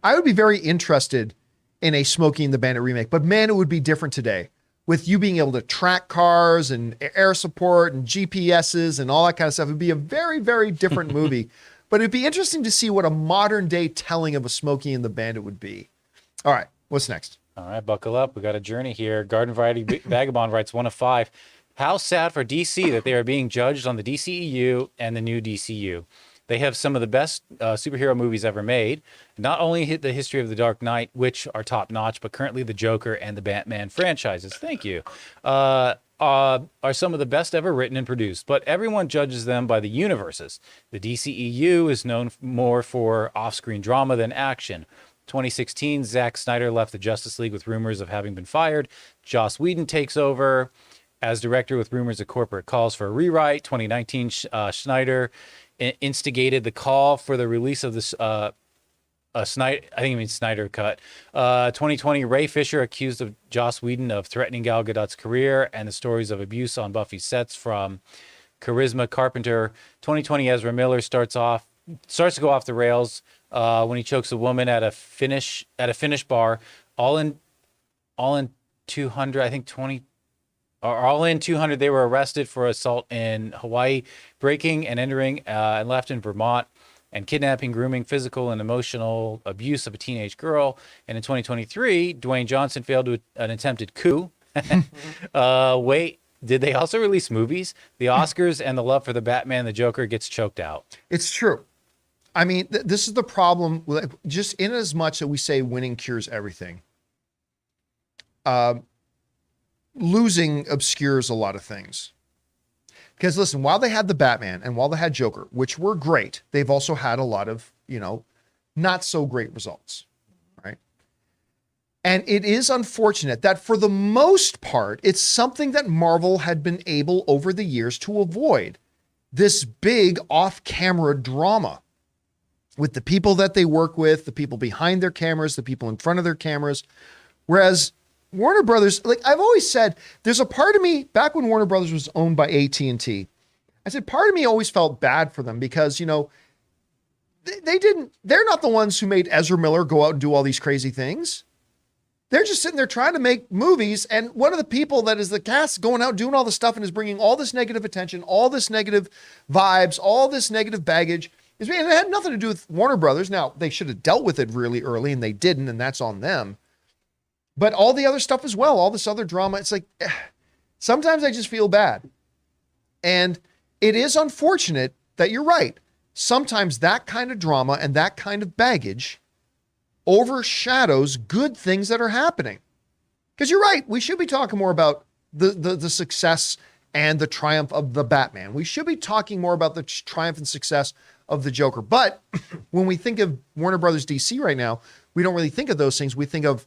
I would be very interested in a Smokey and the Bandit remake, but man, it would be different today with you being able to track cars and air support and GPSs and all that kind of stuff. It'd be a very, very different movie, but it'd be interesting to see what a modern day telling of a Smokey and the Bandit would be. All right, what's next? All right, buckle up. We got a journey here. Garden Variety Vagabond writes 1 of 5. How sad for DC that they are being judged on the DCEU and the new DCU. They have some of the best superhero movies ever made. Not only the history of The Dark Knight, which are top notch, but currently the Joker and the Batman franchises. Thank you. are some of the best ever written and produced, but everyone judges them by the universes. The DCEU is known more for off-screen drama than action. 2016, Zack Snyder left the Justice League with rumors of having been fired. Joss Whedon takes over as director with rumors of corporate calls for a rewrite. 2019, Snyder instigated the call for the release of this Snyder, I think it means Snyder cut. 2020, Ray Fisher accused of Joss Whedon of threatening Gal Gadot's career and the stories of abuse on Buffy's sets from Charisma Carpenter. 2020, Ezra Miller starts to go off the rails when he chokes a woman at a finish bar. All in 200, I think 20. All in 200, they were arrested for assault in Hawaii, breaking and entering, and left in Vermont, and kidnapping, grooming, physical, and emotional abuse of a teenage girl. And in 2023, Dwayne Johnson failed to an attempted coup. Wait, did they also release movies? The Oscars and the love for the Batman, the Joker gets choked out. It's true. I mean, this is the problem. Just in as much that we say winning cures everything, losing obscures a lot of things. Because listen, while they had the Batman and while they had Joker, which were great, they've also had a lot of, not so great results, right? And it is unfortunate that for the most part, it's something that Marvel had been able over the years to avoid. This big off-camera drama with the people that they work with, the people behind their cameras, the people in front of their cameras. Whereas Warner Brothers, like I've always said, there's a part of me, back when Warner Brothers was owned by AT&T, I said part of me always felt bad for them because, they're not the ones who made Ezra Miller go out and do all these crazy things. They're just sitting there trying to make movies. And one of the people that is the cast going out doing all the stuff and is bringing all this negative attention, all this negative vibes, all this negative baggage. And it had nothing to do with Warner Brothers. Now, they should have dealt with it really early and they didn't, and that's on them. But all the other stuff as well, all this other drama, it's like, sometimes I just feel bad. And it is unfortunate that you're right. Sometimes that kind of drama and that kind of baggage overshadows good things that are happening. Because you're right, we should be talking more about the success and the triumph of the Batman. We should be talking more about the triumph and success of the Joker. But when we think of Warner Brothers DC right now, we don't really think of those things. We think of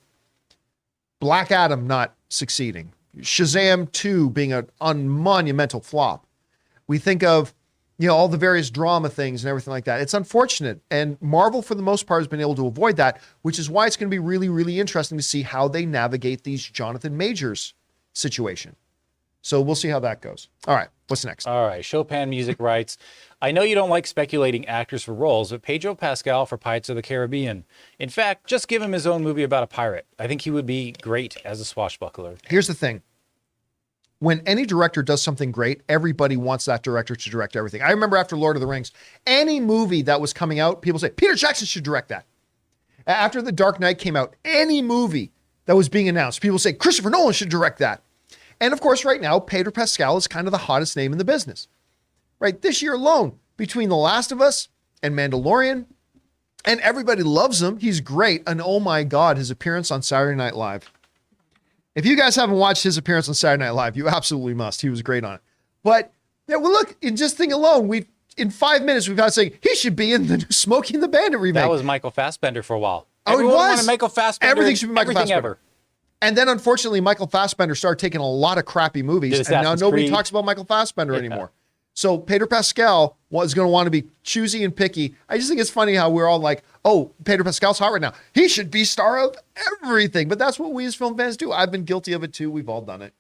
Black Adam not succeeding, Shazam 2 being a monumental flop. We think of, all the various drama things and everything like that. It's unfortunate. And Marvel, for the most part, has been able to avoid that, which is why it's going to be really, really interesting to see how they navigate these Jonathan Majors situation. So we'll see how that goes. All right. What's next? All right. Chopin Music writes, I know you don't like speculating actors for roles, but Pedro Pascal for Pirates of the Caribbean. In fact, just give him his own movie about a pirate. I think he would be great as a swashbuckler. Here's the thing. When any director does something great, everybody wants that director to direct everything. I remember after Lord of the Rings, any movie that was coming out, people say, Peter Jackson should direct that. After The Dark Knight came out, any movie that was being announced, people say, Christopher Nolan should direct that. And of course, right now, Pedro Pascal is kind of the hottest name in the business. Right? This year alone, between The Last of Us and Mandalorian, and everybody loves him. He's great. And oh my God, his appearance on Saturday Night Live. If you guys haven't watched his appearance on Saturday Night Live, you absolutely must. He was great on it. But yeah, well, look, in just thing alone, in 5 minutes, we've got to say he should be in the new Smokey and the Bandit remake. That was Michael Fassbender for a while. Everyone wanted Michael Fassbender. Everything should be Michael Fassbender. Ever. And then, unfortunately, Michael Fassbender started taking a lot of crappy movies, and now nobody talks about Michael Fassbender anymore. So Pedro Pascal was going to want to be choosy and picky. I just think it's funny how we're all like, oh, Pedro Pascal's hot right now. He should be star of everything. But that's what we as film fans do. I've been guilty of it too. We've all done it.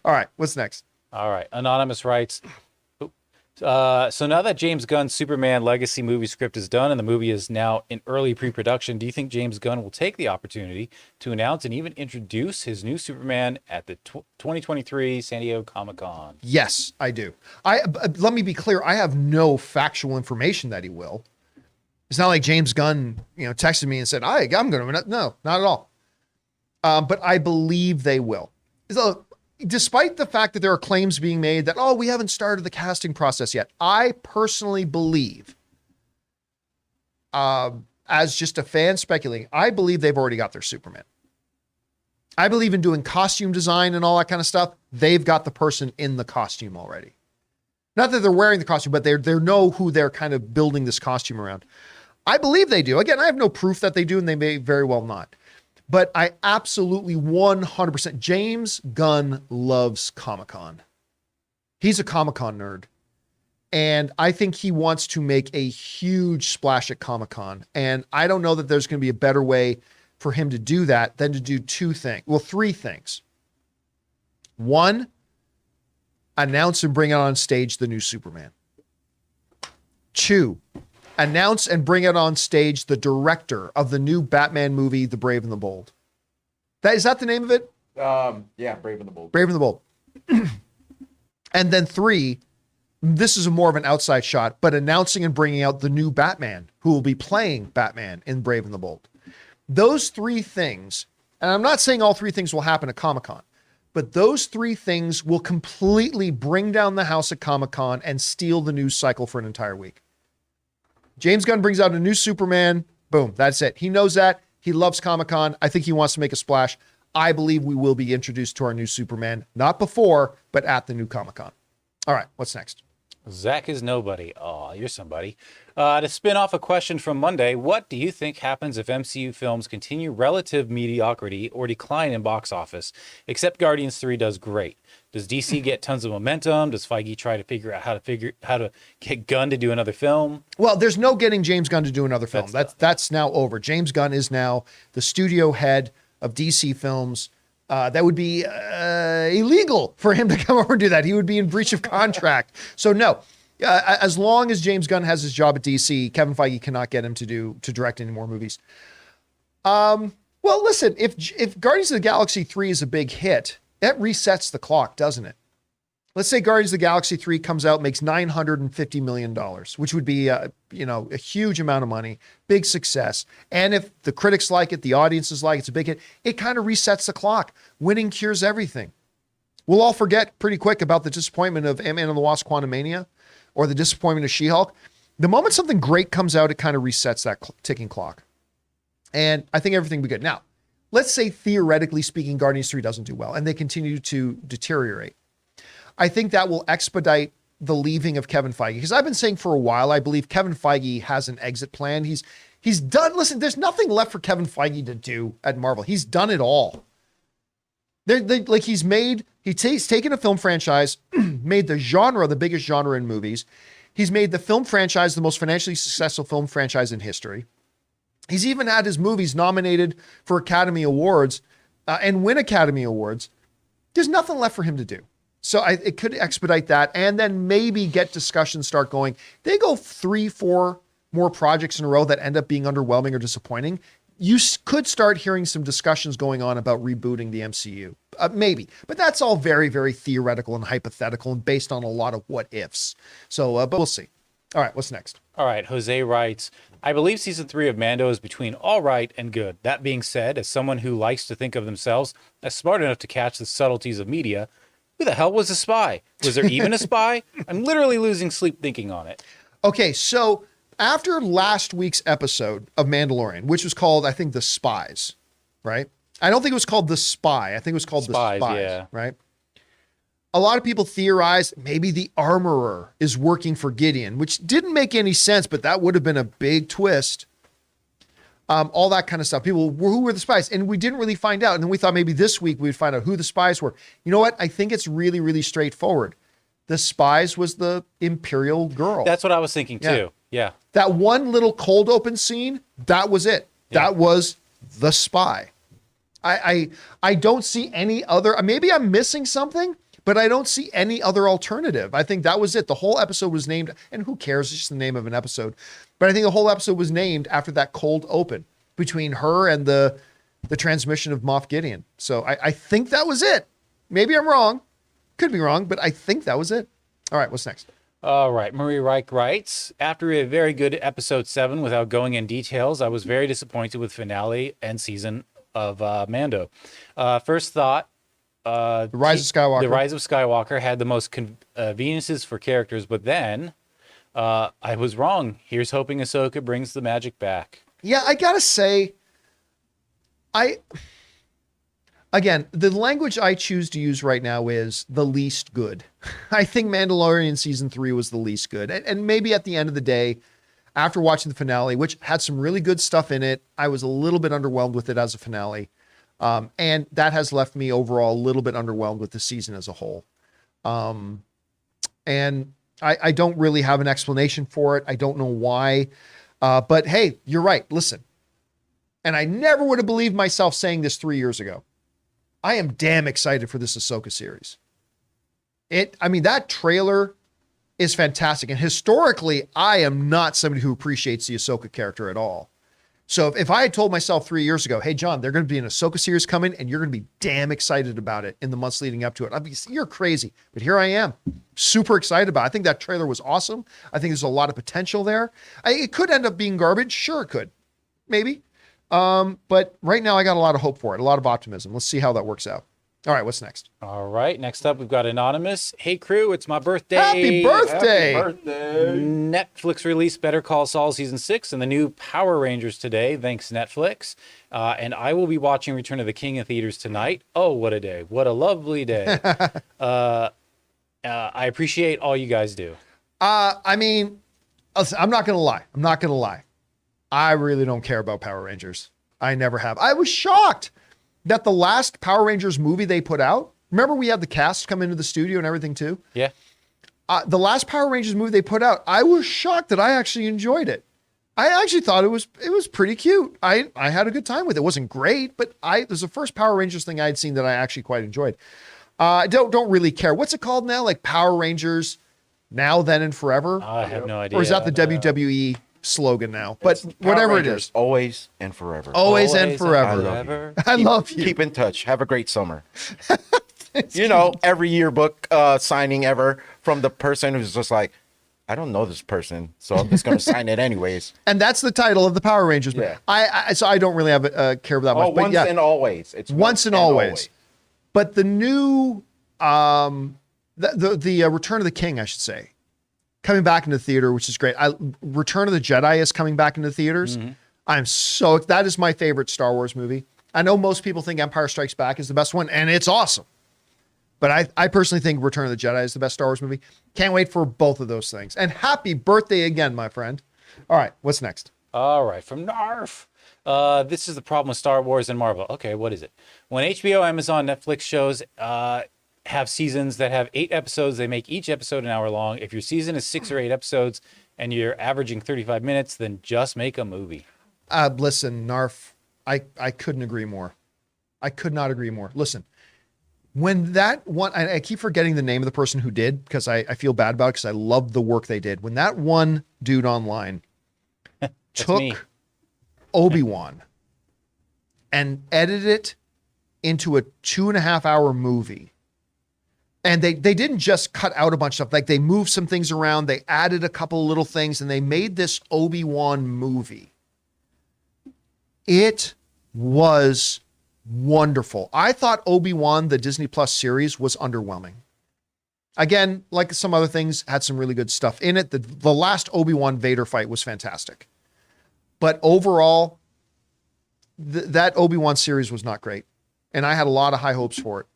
All right, what's next? All right. Anonymous writes, so now that James Gunn's Superman Legacy movie script is done and the movie is now in early pre-production, do you think James Gunn will take the opportunity to announce and even introduce his new Superman at the 2023 San Diego Comic-Con? Yes, I do. Let me be clear. I have no factual information that he will. It's not like James Gunn, texted me and said, I'm going to, no, not at all. But I believe they will. So, despite the fact that there are claims being made that, we haven't started the casting process yet, I personally believe, as just a fan speculating, I believe they've already got their Superman. I believe in doing costume design and all that kind of stuff. They've got the person in the costume already. Not that they're wearing the costume, but they know who they're kind of building this costume around. I believe they do. Again, I have no proof that they do, and they may very well not. But I absolutely 100%. James Gunn loves Comic-Con. He's a Comic-Con nerd. And I think he wants to make a huge splash at Comic-Con. And I don't know that there's going to be a better way for him to do that than to do three things. One, announce and bring out on stage the new Superman. Two, announce and bring out on stage the director of the new Batman movie, The Brave and the Bold. Is that the name of it? Yeah, Brave and the Bold. Brave and the Bold. And then three, this is more of an outside shot, but announcing and bringing out the new Batman who will be playing Batman in Brave and the Bold. Those three things, and I'm not saying all three things will happen at Comic-Con, but those three things will completely bring down the house at Comic-Con and steal the news cycle for an entire week. James Gunn brings out a new Superman. Boom. That's it. He knows that. He loves Comic-Con. I think he wants to make a splash. I believe we will be introduced to our new Superman, not before, but at the new Comic-Con. All right. What's next? Zach is nobody. Oh, you're somebody. To spin off a question from Monday, what do you think happens if MCU films continue relative mediocrity or decline in box office? Except Guardians 3 does great. Does DC get tons of momentum? Does Feige try to figure out how to get Gunn to do another film? Well, there's no getting James Gunn to do another film. That's now over. James Gunn is now the studio head of DC Films. That would be illegal for him to come over and do that. He would be in breach of contract. So no, as long as James Gunn has his job at DC, Kevin Feige cannot get him to direct any more movies. Well, listen, if Guardians of the Galaxy 3 is a big hit, that resets the clock, doesn't it? Let's say Guardians of the Galaxy 3 comes out, makes $950 million, which would be a huge amount of money, big success. And if the critics like it, the audiences like it, it's a big hit, it kind of resets the clock. Winning cures everything. We'll all forget pretty quick about the disappointment of Ant-Man and the Wasp: Quantumania or the disappointment of She-Hulk. The moment something great comes out, it kind of resets that ticking clock. And I think everything will be good. Now, let's say theoretically speaking, Guardians 3 doesn't do well and they continue to deteriorate. I think that will expedite the leaving of Kevin Feige. Because I've been saying for a while, I believe Kevin Feige has an exit plan. He's done. Listen, there's nothing left for Kevin Feige to do at Marvel. He's done it all. He's taken a film franchise, made the genre the biggest genre in movies. He's made the film franchise the most financially successful film franchise in history. He's even had his movies nominated for Academy Awards and win Academy Awards. There's nothing left for him to do. So it could expedite that and then maybe get discussions start going. They go 3-4 more projects in a row that end up being underwhelming or disappointing. You could start hearing some discussions going on about rebooting the MCU. Maybe, but that's all very, very theoretical and hypothetical and based on a lot of what ifs. So, but we'll see. All right, what's next? All right, Jose writes, I believe season 3 of Mando is between all right and good. That being said, as someone who likes to think of themselves as smart enough to catch the subtleties of media, who the hell was a spy? Was there even a spy? I'm literally losing sleep thinking on it. Okay, so after last week's episode of Mandalorian, which was called, I think, The Spies, right? I don't think it was called The Spy. I think it was called The Spies, yeah. Right? A lot of people theorized maybe the armorer is working for Gideon, which didn't make any sense, but that would have been a big twist. All that kind of stuff. People, who were the spies? And we didn't really find out. And then we thought maybe this week we'd find out who the spies were. You know what? I think it's really, really straightforward. The spies was the Imperial girl. That's what I was thinking too. Yeah. That one little cold open scene, that was it. Yeah. That was the spy. I don't see any other, maybe I'm missing something, but I don't see any other alternative. I think that was it. The whole episode was named, and who cares? It's just the name of an episode. But I think the whole episode was named after that cold open between her and the transmission of Moff Gideon. So I think that was it. Maybe I'm wrong. Could be wrong, but I think that was it. All right, what's next? All right, Marie Reich writes, after a very good episode 7, without going in details, I was very disappointed with finale and season of Mando. First thought, The Rise of Skywalker had the most conveniences for characters, but then I was wrong. Here's hoping Ahsoka brings the magic back. Yeah, I gotta say, Again, the language I choose to use right now is the least good. I think Mandalorian season 3 was the least good. And maybe at the end of the day, after watching the finale, which had some really good stuff in it, I was a little bit underwhelmed with it as a finale. And that has left me overall a little bit underwhelmed with the season as a whole. And I don't really have an explanation for it. I don't know why. But hey, you're right. Listen. And I never would have believed myself saying this 3 years ago. I am damn excited for this Ahsoka series. That trailer is fantastic. And historically, I am not somebody who appreciates the Ahsoka character at all. So if I had told myself 3 years ago, hey, John, they're going to be an Ahsoka series coming and you're going to be damn excited about it in the months leading up to it, I'd be, you're crazy. But here I am, super excited about it. I think that trailer was awesome. I think there's a lot of potential there. It could end up being garbage. Sure, it could. Maybe. But right now I got a lot of hope for it, a lot of optimism. Let's see how that works out. All right, what's next? All right, next up we've got Anonymous. Hey crew, it's my birthday. Happy birthday! Happy birthday! Netflix released Better Call Saul Season 6 and the new Power Rangers today, thanks Netflix. And I will be watching Return of the King in theaters tonight. Oh, what a day. What a lovely day. I appreciate all you guys do. Listen, I'm not going to lie. I really don't care about Power Rangers. I never have. I was shocked that the last Power Rangers movie they put out, remember we had the cast come into the studio and everything too? Yeah. The last Power Rangers movie they put out, I was shocked that I actually enjoyed it. I actually thought it was pretty cute. I had a good time with it. It wasn't great, but it was the first Power Rangers thing I had seen that I actually quite enjoyed. I don't really care. What's it called now? Like Power Rangers Now, Then, and Forever? I have no idea. Or is that the WWE slogan now? But whatever it is. Always and forever. Always and forever. I love you. Keep in touch. Have a great summer. Every yearbook signing ever from the person who's just like, I don't know this person, so I'm just going to sign it anyways. And that's the title of the Power Rangers. Yeah. So I don't really have care about that much. Once and always. It's once and always. But the new, the Return of the King, I should say, coming back into theater, which is great. Return of the Jedi is coming back into theaters. Mm-hmm. That is my favorite Star Wars movie. I know most people think Empire Strikes Back is the best one, and it's awesome. But I personally think Return of the Jedi is the best Star Wars movie. Can't wait for both of those things. And happy birthday again, my friend. All right, what's next? All right, from Narf. This is the problem with Star Wars and Marvel. Okay, what is it? When HBO, Amazon, Netflix shows have seasons that have 8 episodes, they make each episode an hour long. If your season is 6 or 8 episodes and you're averaging 35 minutes, then just make a movie. Listen, Narf, I couldn't agree more. I could not agree more. Listen, when that one, I keep forgetting the name of the person who did, because I feel bad about it because I love the work they did. When that one dude online took Obi-Wan and edited it into a 2.5 hour movie, and they didn't just cut out a bunch of stuff. Like, they moved some things around. They added a couple of little things, and they made this Obi-Wan movie. It was wonderful. I thought Obi-Wan, the Disney Plus series, was underwhelming. Again, like some other things, had some really good stuff in it. The last Obi-Wan Vader fight was fantastic. But overall, that Obi-Wan series was not great. And I had a lot of high hopes for it.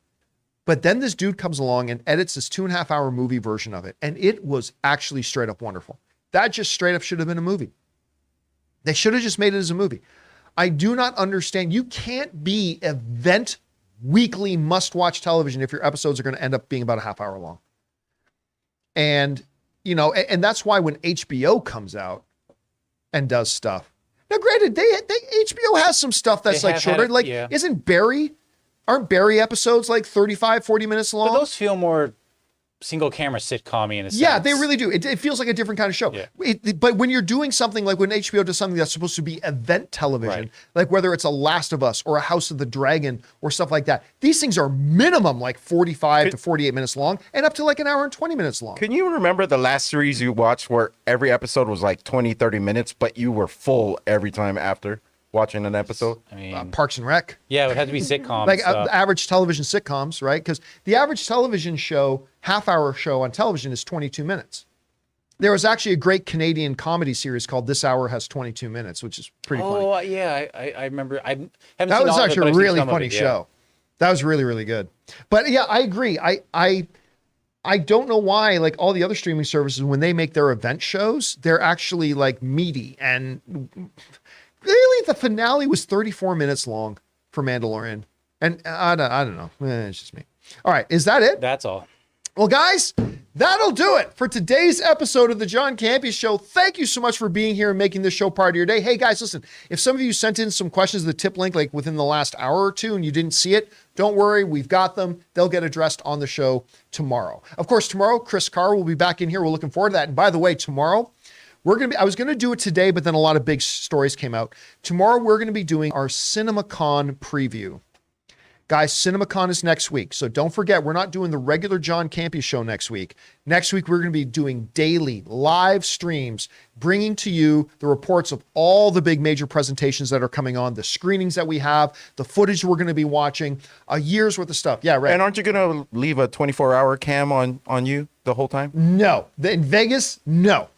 But then this dude comes along and edits this 2.5 hour movie version of it. And it was actually straight up wonderful. That just straight up should have been a movie. They should have just made it as a movie. I do not understand. You can't be event weekly must-watch television if your episodes are going to end up being about a half hour long. And, and that's why when HBO comes out and does stuff. Now, granted, HBO has some stuff that's like shorter. Aren't Barry episodes like 35, 40 minutes long? But those feel more single camera sitcom-y in a sense. Yeah, they really do. It feels like a different kind of show. Yeah. But when you're doing something like when HBO does something that's supposed to be event television, right, like whether it's a Last of Us or a House of the Dragon or stuff like that, these things are minimum like 45 to 48 minutes long and up to like an hour and 20 minutes long. Can you remember the last series you watched where every episode was like 20, 30 minutes, but you were full every time after watching an episode? I mean, Parks and Rec. Yeah, it would have to be sitcoms. Like average television sitcoms, right? Because the average television show, half-hour show on television is 22 minutes. There was actually a great Canadian comedy series called This Hour Has 22 Minutes, which is pretty funny. Oh, yeah, I remember. I haven't that seen was all actually of it, a really funny show. That was really, really good. But yeah, I agree. I don't know why, like all the other streaming services, when they make their event shows, they're actually like meaty. And really, the finale was 34 minutes long for Mandalorian. And I don't know. It's just me. All right. Is that it? That's all. Well, guys, that'll do it for today's episode of the John Campea Show. Thank you so much for being here and making this show part of your day. Hey, guys, listen, if some of you sent in some questions to the tip link like within the last hour or two and you didn't see it, don't worry. We've got them. They'll get addressed on the show tomorrow. Of course, tomorrow, Chris Carr will be back in here. We're looking forward to that. And by the way, tomorrow, I was going to do it today, but then a lot of big stories came out. Tomorrow, we're going to be doing our CinemaCon preview. Guys, CinemaCon is next week. So don't forget, we're not doing the regular John Campea Show next week. Next week, we're going to be doing daily live streams, bringing to you the reports of all the big major presentations that are coming on, the screenings that we have, the footage we're going to be watching, a year's worth of stuff. Yeah, right. And aren't you going to leave a 24-hour cam on you the whole time? No. In Vegas, no.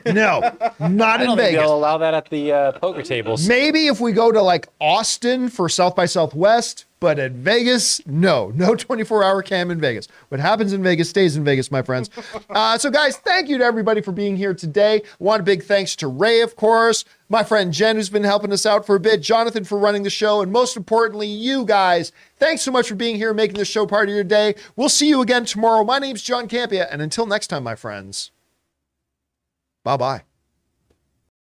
No, not in Vegas. Think they'll allow that at the poker tables. Maybe if we go to like Austin for South by Southwest, but at Vegas, no 24-hour cam in Vegas. What happens in Vegas stays in Vegas, my friends. So guys, thank you to everybody for being here today. One big thanks to Ray, of course, my friend Jen, who's been helping us out for a bit, Jonathan for running the show, and most importantly, you guys. Thanks so much for being here and making this show part of your day. We'll see you again tomorrow. My name's John Campea, and until next time, my friends, bye-bye.